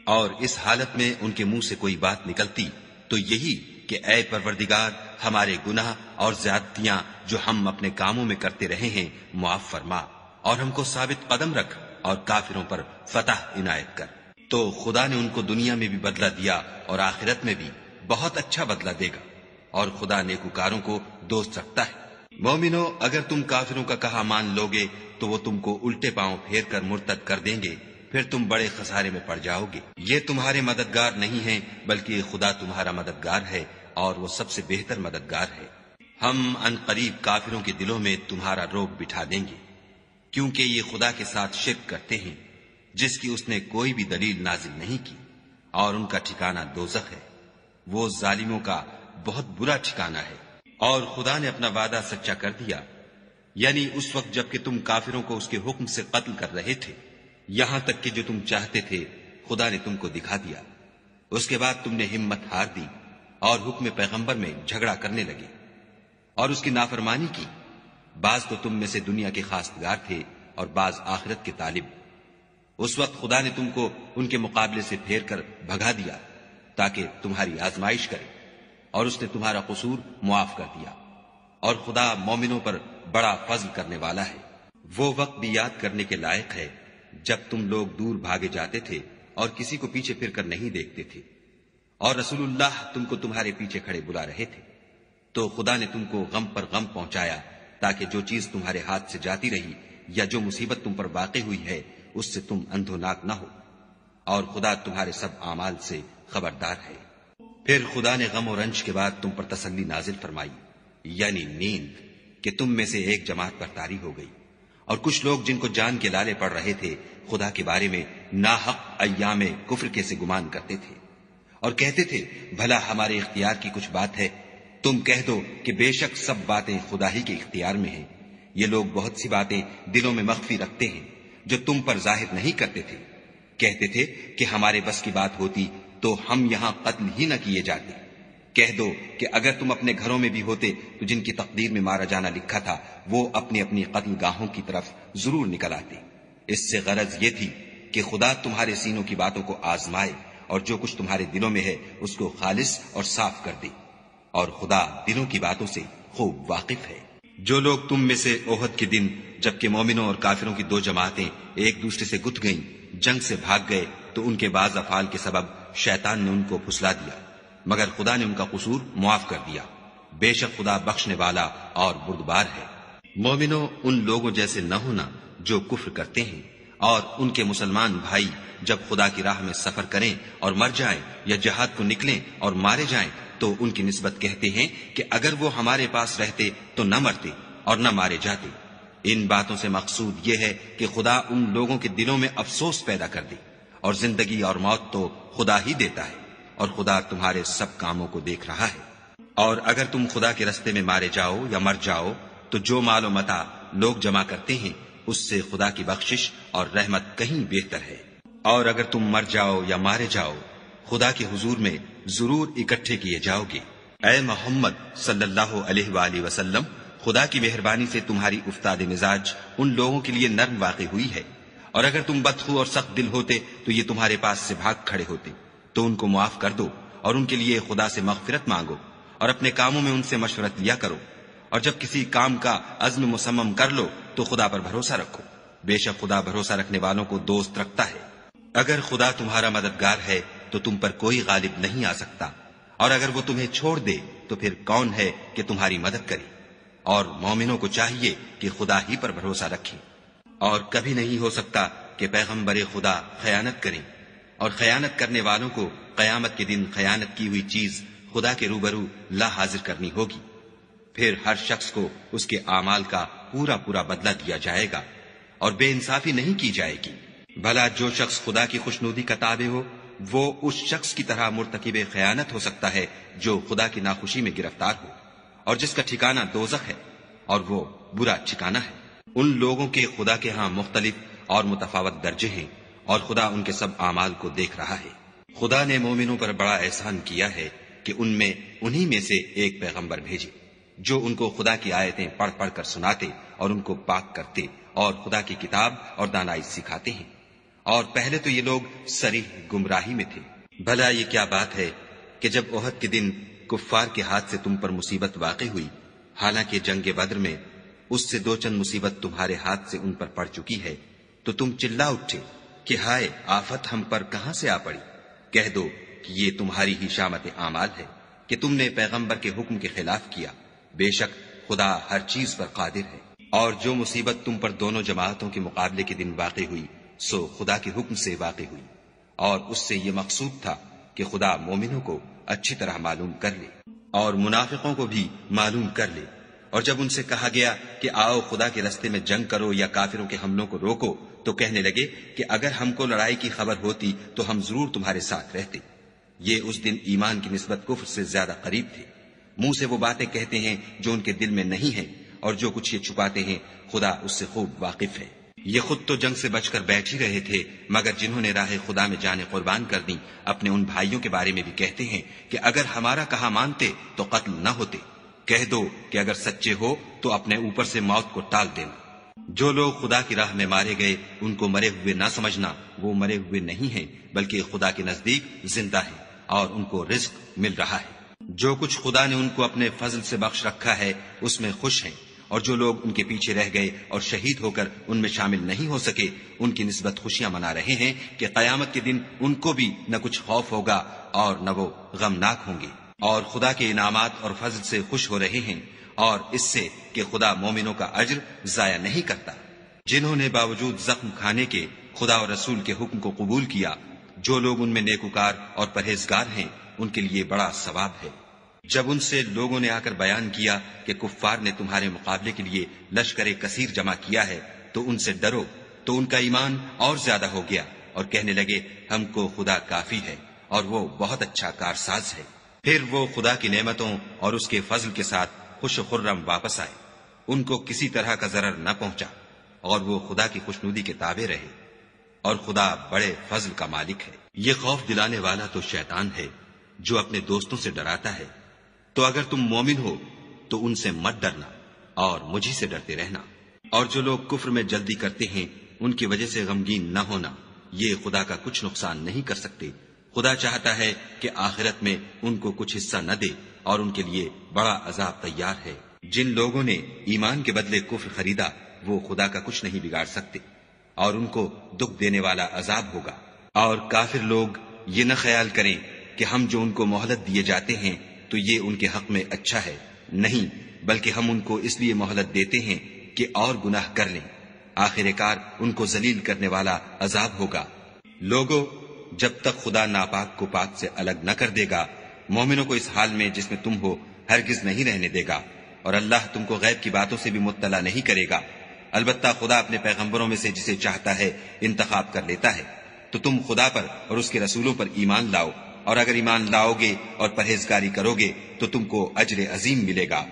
اور اس حالت میں ان کے منہ سے کوئی بات نکلتی تو یہی کہ اے پروردگار، ہمارے گناہ اور زیادتیاں جو ہم اپنے کاموں میں کرتے رہے ہیں معاف فرما، اور ہم کو ثابت قدم رکھ اور کافروں پر فتح عنایت کر۔ تو خدا نے ان کو دنیا میں بھی بدلہ دیا اور آخرت میں بھی بہت اچھا بدلہ دے گا، اور خدا نیکوکاروں کو دوست رکھتا ہے۔ مومنو، اگر تم کافروں کا کہا مان لوگے تو وہ تم کو الٹے پاؤں پھیر کر مرتد کر دیں گے، پھر تم بڑے خسارے میں پڑ جاؤ گے۔ یہ تمہارے مددگار نہیں ہیں بلکہ خدا تمہارا مددگار ہے، اور وہ سب سے بہتر مددگار ہے۔ ہم ان قریب کافروں کے دلوں میں تمہارا روب بٹھا دیں گے، کیونکہ یہ خدا کے ساتھ شرک کرتے ہیں جس کی اس نے کوئی بھی دلیل نازل نہیں کی، اور ان کا ٹھکانہ دوزخ ہے، وہ ظالموں کا بہت برا ٹھکانہ ہے۔ اور خدا نے اپنا وعدہ سچا کر دیا، یعنی اس وقت جب کہ تم کافروں کو اس کے حکم سے قتل کر رہے تھے، یہاں تک کہ جو تم چاہتے تھے خدا نے تم کو دکھا دیا۔ اس کے بعد تم نے ہمت ہار دی اور حکم پیغمبر میں جھگڑا کرنے لگے اور اس کی نافرمانی کی۔ بعض تو تم میں سے دنیا کے خواستگار تھے اور بعض آخرت کے طالب۔ اس وقت خدا نے تم کو ان کے مقابلے سے پھیر کر بھگا دیا تاکہ تمہاری آزمائش کرے، اور اس نے تمہارا قصور معاف کر دیا، اور خدا مومنوں پر بڑا فضل کرنے والا ہے۔ وہ وقت بھی یاد کرنے کے لائق ہے جب تم لوگ دور بھاگے جاتے تھے اور کسی کو پیچھے پھر کر نہیں دیکھتے تھے، اور رسول اللہ تم کو تمہارے پیچھے کھڑے بلا رہے تھے، تو خدا نے تم کو غم پر غم پہنچایا تاکہ جو چیز تمہارے ہاتھ سے جاتی رہی یا جو مصیبت تم پر واقع ہوئی ہے اس سے تم اندھوناک نہ ہو، اور خدا تمہارے سب اعمال سے خبردار ہے۔ پھر خدا نے غم و رنج کے بعد تم پر تسلی نازل فرمائی، یعنی نیند، کہ تم میں سے ایک جماعت پر طاری ہو گئی، اور کچھ لوگ جن کو جان کے لالے پڑ رہے تھے خدا کے بارے میں ناحق ایام کفر کے سے گمان کرتے تھے، اور کہتے تھے بھلا ہمارے اختیار کی کچھ بات ہے؟ تم کہہ دو کہ بے شک سب باتیں خدا ہی کے اختیار میں ہیں۔ یہ لوگ بہت سی باتیں دلوں میں مخفی رکھتے ہیں جو تم پر ظاہر نہیں کرتے تھے۔ کہتے تھے کہ ہمارے بس کی بات ہوتی تو ہم یہاں قتل ہی نہ کیے جاتے، کہہ دو کہ اگر تم اپنے گھروں میں بھی ہوتے تو جن کی تقدیر میں مارا جانا لکھا تھا وہ اپنی اپنی قتل گاہوں کی طرف ضرور نکل آتے۔ اس سے غرض یہ تھی کہ خدا تمہارے سینوں کی باتوں کو آزمائے اور جو کچھ تمہارے دلوں میں ہے اس کو خالص اور صاف کر دے، اور خدا دلوں کی باتوں سے خوب واقف ہے۔ جو لوگ تم میں سے احد کے دن جبکہ مومنوں اور کافروں کی دو جماعتیں ایک دوسرے سے گت گئیں جنگ سے بھاگ گئے تو ان کے بعض افعال کے سبب شیطان نے ان کو پھسلا دیا، مگر خدا نے ان کا قصور معاف کر دیا۔ بے شک خدا بخشنے والا اور بردبار ہے۔ مومنوں، ان لوگوں جیسے نہ ہونا جو کفر کرتے ہیں، اور ان کے مسلمان بھائی جب خدا کی راہ میں سفر کریں اور مر جائیں یا جہاد کو نکلیں اور مارے جائیں تو ان کی نسبت کہتے ہیں کہ اگر وہ ہمارے پاس رہتے تو نہ مرتے اور نہ مارے جاتے۔ ان باتوں سے مقصود یہ ہے کہ خدا ان لوگوں کے دلوں میں افسوس پیدا کر دے، اور زندگی اور موت تو خدا ہی دیتا ہے، اور خدا تمہارے سب کاموں کو دیکھ رہا ہے۔ اور اگر تم خدا کے رستے میں مارے جاؤ یا مر جاؤ تو جو مال و متاع لوگ جمع کرتے ہیں اس سے خدا کی بخشش اور رحمت کہیں بہتر ہے۔ اور اگر تم مر جاؤ یا مارے جاؤ خدا کے حضور میں ضرور اکٹھے کیے جاؤ گے۔ اے محمد صلی اللہ علیہ وآلہ وسلم، خدا کی مہربانی سے تمہاری افتاد مزاج ان لوگوں کے لیے نرم واقع ہوئی ہے، اور اگر تم بدخو اور سخت دل ہوتے تو یہ تمہارے پاس سے بھاگ کھڑے ہوتے، تو ان کو معاف کر دو اور ان کے لیے خدا سے مغفرت مانگو، اور اپنے کاموں میں ان سے مشورت لیا کرو، اور جب کسی کام کا عزم مصمم کر لو تو خدا پر بھروسہ رکھو، بے شک خدا بھروسہ رکھنے والوں کو دوست رکھتا ہے۔ اگر خدا تمہارا مددگار ہے تو تم پر کوئی غالب نہیں آ سکتا، اور اگر وہ تمہیں چھوڑ دے تو پھر کون ہے کہ تمہاری مدد کرے؟ اور مومنوں کو چاہیے کہ خدا ہی پر بھروسہ رکھیں، اور کبھی نہیں ہو سکتا کہ پیغمبر خدا خیانت کریں، اور خیانت کرنے والوں کو قیامت کے دن خیانت کی ہوئی چیز خدا کے روبرو لا حاضر کرنی ہوگی، پھر ہر شخص کو اس کے اعمال کا پورا پورا بدلہ دیا جائے گا، اور بے انصافی نہیں کی جائے گی۔ بھلا جو شخص خدا کی خوشنودی کا تابع ہو وہ اس شخص کی طرح مرتکب خیانت ہو سکتا ہے جو خدا کی ناخوشی میں گرفتار ہو، اور جس کا ٹھکانہ دوزخ ہے، اور وہ برا ٹھکانہ ہے۔ ان لوگوں کے خدا کے ہاں مختلف اور متفاوت درجے ہیں، اور خدا ان کے سب اعمال کو دیکھ رہا ہے۔ خدا نے مومنوں پر بڑا احسان کیا ہے کہ ان میں انہی میں سے ایک پیغمبر بھیجے جو ان کو خدا کی آیتیں پڑھ پڑھ کر سناتے اور ان کو پاک کرتے اور خدا کی کتاب اور دانائی سکھاتے ہیں، اور پہلے تو یہ لوگ صریح گمراہی میں تھے۔ بھلا یہ کیا بات ہے کہ جب احد کے دن کفار کے ہاتھ سے تم پر مصیبت واقع ہوئی، حالانکہ جنگ بدر میں اس سے دو چند مصیبت تمہارے ہاتھ سے ان پر پڑ چکی ہے، تو تم چلا اٹھے کہ ہائے آفت ہم پر کہاں سے آ پڑی؟ کہہ دو کہ یہ تمہاری ہی شامت اعمال ہے کہ تم نے پیغمبر کے حکم کے خلاف کیا، بے شک خدا ہر چیز پر قادر ہے۔ اور جو مصیبت تم پر دونوں جماعتوں کے مقابلے کے دن واقع ہوئی سو خدا کے حکم سے واقع ہوئی، اور اس سے یہ مقصود تھا کہ خدا مومنوں کو اچھی طرح معلوم کر لے اور منافقوں کو بھی معلوم کر لے۔ اور جب ان سے کہا گیا کہ آؤ خدا کے رستے میں جنگ کرو یا کافروں کے حملوں کو روکو تو کہنے لگے کہ اگر ہم کو لڑائی کی خبر ہوتی تو ہم ضرور تمہارے ساتھ رہتے۔ یہ اس دن ایمان کی نسبت کفر سے زیادہ قریب تھے۔ منہ سے وہ باتیں کہتے ہیں جو ان کے دل میں نہیں ہیں، اور جو کچھ یہ چھپاتے ہیں خدا اس سے خوب واقف ہے۔ یہ خود تو جنگ سے بچ کر بیٹھ ہی رہے تھے، مگر جنہوں نے راہ خدا میں جانیں قربان کر دیں اپنے ان بھائیوں کے بارے میں بھی کہتے ہیں کہ اگر ہمارا کہا مانتے تو قتل نہ ہوتے۔ کہہ دو کہ اگر سچے ہو تو اپنے اوپر سے موت کو ٹال دینا۔ جو لوگ خدا کی راہ میں مارے گئے ان کو مرے ہوئے نہ سمجھنا، وہ مرے ہوئے نہیں ہیں بلکہ خدا کے نزدیک زندہ ہیں اور ان کو رزق مل رہا ہے۔ جو کچھ خدا نے ان کو اپنے فضل سے بخش رکھا ہے اس میں خوش ہیں، اور جو لوگ ان کے پیچھے رہ گئے اور شہید ہو کر ان میں شامل نہیں ہو سکے ان کی نسبت خوشیاں منا رہے ہیں کہ قیامت کے دن ان کو بھی نہ کچھ خوف ہوگا اور نہ وہ غمناک ہوں گے، اور خدا کے انعامات اور فضل سے خوش ہو رہے ہیں، اور اس سے کہ خدا مومنوں کا اجر ضائع نہیں کرتا۔ جنہوں نے باوجود زخم کھانے کے خدا اور رسول کے حکم کو قبول کیا، جو لوگ ان میں نیکوکار اور پرہیزگار ہیں ان کے لیے بڑا ثواب ہے۔ جب ان سے لوگوں نے آ کر بیان کیا کہ کفار نے تمہارے مقابلے کے لیے لشکر کثیر جمع کیا ہے تو ان سے ڈرو، تو ان کا ایمان اور زیادہ ہو گیا اور کہنے لگے ہم کو خدا کافی ہے اور وہ بہت اچھا کارساز ہے۔ پھر وہ خدا کی نعمتوں اور اس کے فضل کے ساتھ خوش و خرم واپس آئے، ان کو کسی طرح کا ضرر نہ پہنچا، اور وہ خدا کی خوشنودی کے تابع رہے، اور خدا بڑے فضل کا مالک ہے۔ یہ خوف دلانے والا تو شیطان ہے جو اپنے دوستوں سے ڈراتا ہے تو اگر تم مومن ہو تو ان سے مت ڈرنا اور مجھے سے ڈرتے رہنا۔ اور جو لوگ کفر میں جلدی کرتے ہیں ان کی وجہ سے غمگین نہ ہونا، یہ خدا کا کچھ نقصان نہیں کر سکتے۔ خدا چاہتا ہے کہ آخرت میں ان کو کچھ حصہ نہ دے اور ان کے لیے بڑا عذاب تیار ہے۔ جن لوگوں نے ایمان کے بدلے کفر خریدا وہ خدا کا کچھ نہیں بگاڑ سکتے اور ان کو دکھ دینے والا عذاب ہوگا۔ اور کافر لوگ یہ نہ خیال کریں کہ ہم جو ان کو مہلت دیے جاتے ہیں تو یہ ان کے حق میں اچھا ہے، نہیں، بلکہ ہم ان کو اس لیے مہلت دیتے ہیں کہ اور گناہ کر لیں، آخر کار ان کو ذلیل کرنے والا عذاب ہوگا۔ لوگو، جب تک خدا ناپاک کو پاک سے الگ نہ کر دے گا، مومنوں کو اس حال میں جس میں تم ہو ہرگز نہیں رہنے دے گا، اور اللہ تم کو غیب کی باتوں سے بھی مطلع نہیں کرے گا۔ البتہ خدا اپنے پیغمبروں میں سے جسے چاہتا ہے انتخاب کر لیتا ہے۔ تو تم خدا پر اور اس کے رسولوں پر ایمان لاؤ، اور اگر ایمان لاؤ گے اور پرہیزگاری کرو گے تو تم کو اجر عظیم ملے گا۔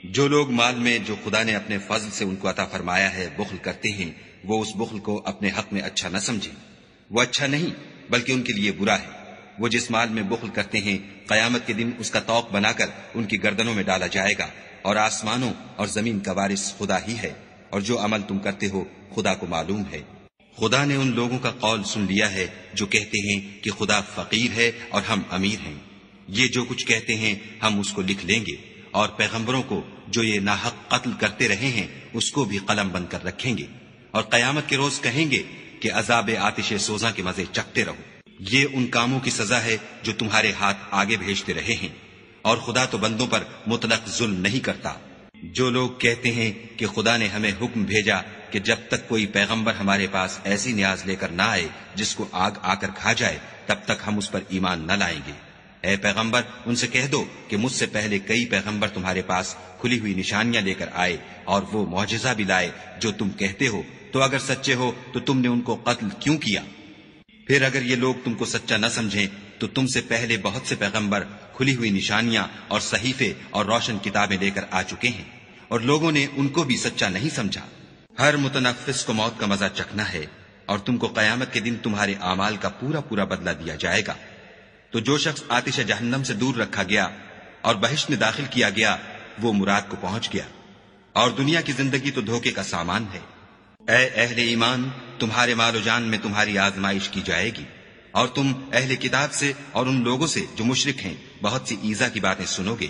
جو لوگ مال میں جو خدا نے اپنے فضل سے ان کو عطا فرمایا ہے بخل کرتے ہیں، وہ اس بخل کو اپنے حق میں اچھا نہ سمجھیں، وہ اچھا نہیں بلکہ ان کے لیے برا ہے۔ وہ جس مال میں بخل کرتے ہیں قیامت کے دن اس کا طوق بنا کر ان کی گردنوں میں ڈالا جائے گا، اور آسمانوں اور زمین کا وارث خدا ہی ہے، اور جو عمل تم کرتے ہو خدا کو معلوم ہے۔ خدا نے ان لوگوں کا قول سن لیا ہے جو کہتے ہیں کہ خدا فقیر ہے اور ہم امیر ہیں۔ یہ جو کچھ کہتے ہیں ہم اس کو لکھ لیں گے، اور پیغمبروں کو جو یہ ناحق قتل کرتے رہے ہیں اس کو بھی قلم بند کر رکھیں گے، اور قیامت کے روز کہیں گے کہ عذاب آتش سوزاں کے مزے چکھتے رہو۔ یہ ان کاموں کی سزا ہے جو تمہارے ہاتھ آگے بھیجتے رہے ہیں، اور خدا تو بندوں پر مطلق ظلم نہیں کرتا۔ جو لوگ کہتے ہیں کہ خدا نے ہمیں حکم بھیجا کہ جب تک کوئی پیغمبر ہمارے پاس ایسی نیاز لے کر نہ آئے جس کو آگ آ کر کھا جائے تب تک ہم اس پر ایمان نہ لائیں گے۔ اے پیغمبر، ان سے کہہ دو کہ مجھ سے پہلے کئی پیغمبر تمہارے پاس کھلی ہوئی نشانیاں لے کر آئے اور وہ معجزہ بھی لائے جو تم کہتے ہو، تو اگر سچے ہو تو تم نے ان کو قتل کیوں کیا؟ پھر اگر یہ لوگ تم کو سچا نہ سمجھیں تو تم سے پہلے بہت سے پیغمبر کھلی ہوئی نشانیاں اور صحیفے اور روشن کتابیں لے کر آ چکے ہیں، اور لوگوں نے ان کو بھی سچا نہیں سمجھا۔ ہر متنفس کو موت کا مزہ چکھنا ہے، اور تم کو قیامت کے دن تمہارے اعمال کا پورا پورا بدلہ دیا جائے گا۔ تو جو شخص آتش جہنم سے دور رکھا گیا اور بہشت میں داخل کیا گیا وہ مراد کو پہنچ گیا، اور دنیا کی زندگی تو دھوکے کا سامان ہے۔ اے اہل ایمان، تمہارے مال و جان میں تمہاری آزمائش کی جائے گی، اور تم اہل کتاب سے اور ان لوگوں سے جو مشرک ہیں بہت سی ایذا کی باتیں سنو گے،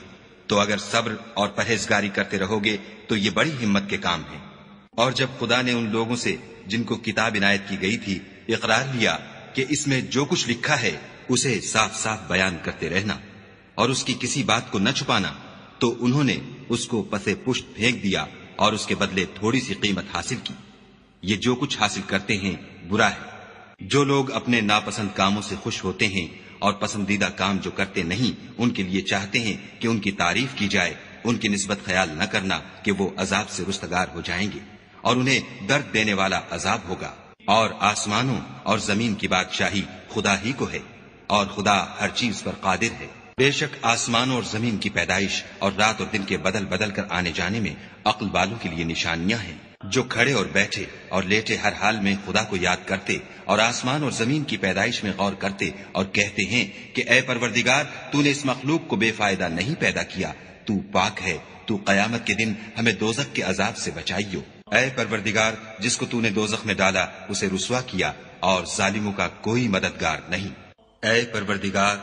تو اگر صبر اور پرہیزگاری کرتے رہو گے تو یہ بڑی ہمت کے کام ہیں۔ اور جب خدا نے ان لوگوں سے جن کو کتاب عنایت کی گئی تھی اقرار لیا کہ اس میں جو کچھ لکھا ہے اسے صاف صاف بیان کرتے رہنا اور اس کی کسی بات کو نہ چھپانا، تو انہوں نے اس کو پسے پشت پھینک دیا اور اس کے بدلے تھوڑی سی قیمت حاصل کی۔ یہ جو کچھ حاصل کرتے ہیں برا ہے۔ جو لوگ اپنے ناپسند کاموں سے خوش ہوتے ہیں اور پسندیدہ کام جو کرتے نہیں ان کے لیے چاہتے ہیں کہ ان کی تعریف کی جائے، ان کی نسبت خیال نہ کرنا کہ وہ عذاب سے رستگار ہو جائیں گے اور انہیں درد دینے والا عذاب ہوگا۔ اور آسمانوں اور زمین کی بادشاہی خدا ہی کو ہے، اور خدا ہر چیز پر قادر ہے۔ بے شک آسمانوں اور زمین کی پیدائش اور رات اور دن کے بدل بدل کر آنے جانے میں عقل والوں کے لیے نشانیاں ہیں، جو کھڑے اور بیٹھے اور لیٹے ہر حال میں خدا کو یاد کرتے اور آسمان اور زمین کی پیدائش میں غور کرتے اور کہتے ہیں کہ اے پروردگار، تو نے اس مخلوق کو بے فائدہ نہیں پیدا کیا، تو پاک ہے، تو قیامت کے دن ہمیں دوزخ کے عذاب سے بچائیو۔ اے پروردگار، جس کو تو نے دوزخ میں ڈالا اسے رسوا کیا اور ظالموں کا کوئی مددگار نہیں۔ اے پروردگار،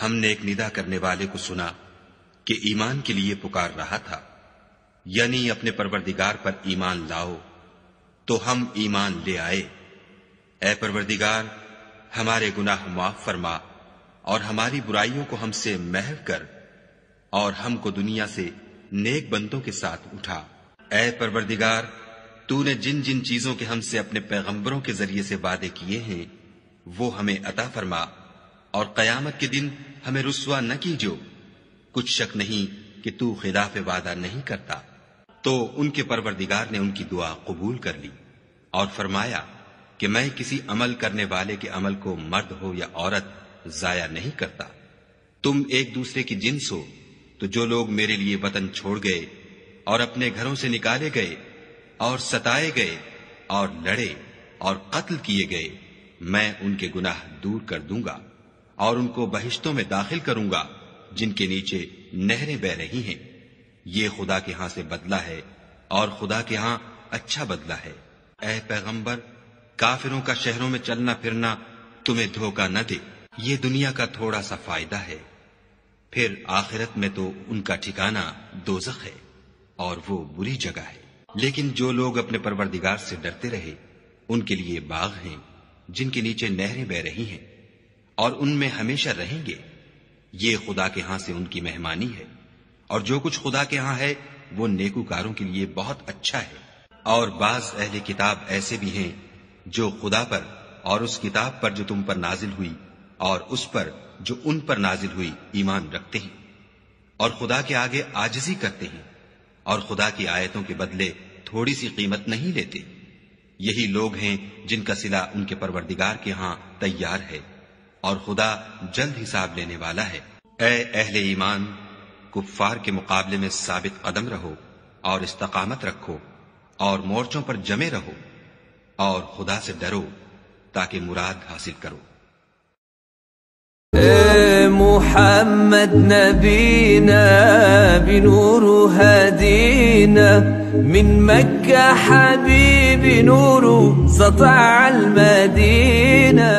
ہم نے ایک ندا کرنے والے کو سنا کہ ایمان کے لیے پکار رہا تھا، یعنی اپنے پروردگار پر ایمان لاؤ، تو ہم ایمان لے آئے۔ اے پروردگار، ہمارے گناہ معاف فرما اور ہماری برائیوں کو ہم سے محو کر، اور ہم کو دنیا سے نیک بندوں کے ساتھ اٹھا۔ اے پروردگار، تو نے جن جن چیزوں کے ہم سے اپنے پیغمبروں کے ذریعے سے وعدے کیے ہیں وہ ہمیں عطا فرما، اور قیامت کے دن ہمیں رسوا نہ کیجو۔ کچھ شک نہیں کہ تو خلاف وعدہ نہیں کرتا۔ تو ان کے پروردگار نے ان کی دعا قبول کر لی اور فرمایا کہ میں کسی عمل کرنے والے کے عمل کو مرد ہو یا عورت ضائع نہیں کرتا۔ تم ایک دوسرے کی جنس ہو، تو جو لوگ میرے لیے وطن چھوڑ گئے اور اپنے گھروں سے نکالے گئے اور ستائے گئے اور لڑے اور قتل کیے گئے، میں ان کے گناہ دور کر دوں گا اور ان کو بہشتوں میں داخل کروں گا، جن کے نیچے نہریں بہ رہی ہیں، یہ خدا کے ہاں سے بدلہ ہے اور خدا کے ہاں اچھا بدلہ ہے۔ اے پیغمبر، کافروں کا شہروں میں چلنا پھرنا تمہیں دھوکہ نہ دے، یہ دنیا کا تھوڑا سا فائدہ ہے، پھر آخرت میں تو ان کا ٹھکانہ دوزخ ہے اور وہ بری جگہ ہے۔ لیکن جو لوگ اپنے پروردگار سے ڈرتے رہے ان کے لیے باغ ہیں جن کے نیچے نہریں بہ رہی ہیں اور ان میں ہمیشہ رہیں گے، یہ خدا کے ہاں سے ان کی مہمانی ہے، اور جو کچھ خدا کے ہاں ہے وہ نیکوکاروں کے لیے بہت اچھا ہے۔ اور بعض اہل کتاب ایسے بھی ہیں جو خدا پر اور اس کتاب پر جو تم پر نازل ہوئی اور اس پر جو ان پر نازل ہوئی ایمان رکھتے ہیں، اور خدا کے آگے عاجزی کرتے ہیں اور خدا کی آیتوں کے بدلے تھوڑی سی قیمت نہیں لیتے۔ یہی لوگ ہیں جن کا صلہ ان کے پروردگار کے ہاں تیار ہے، اور خدا جلد حساب لینے والا ہے۔ اے اہل ایمان، کفار کے مقابلے میں ثابت قدم رہو اور استقامت رکھو اور مورچوں پر جمے رہو اور خدا سے ڈرو تاکہ مراد حاصل کرو۔ اے محمد نبینا بنور هدينا من مكة حبيبي نور سطع المدينة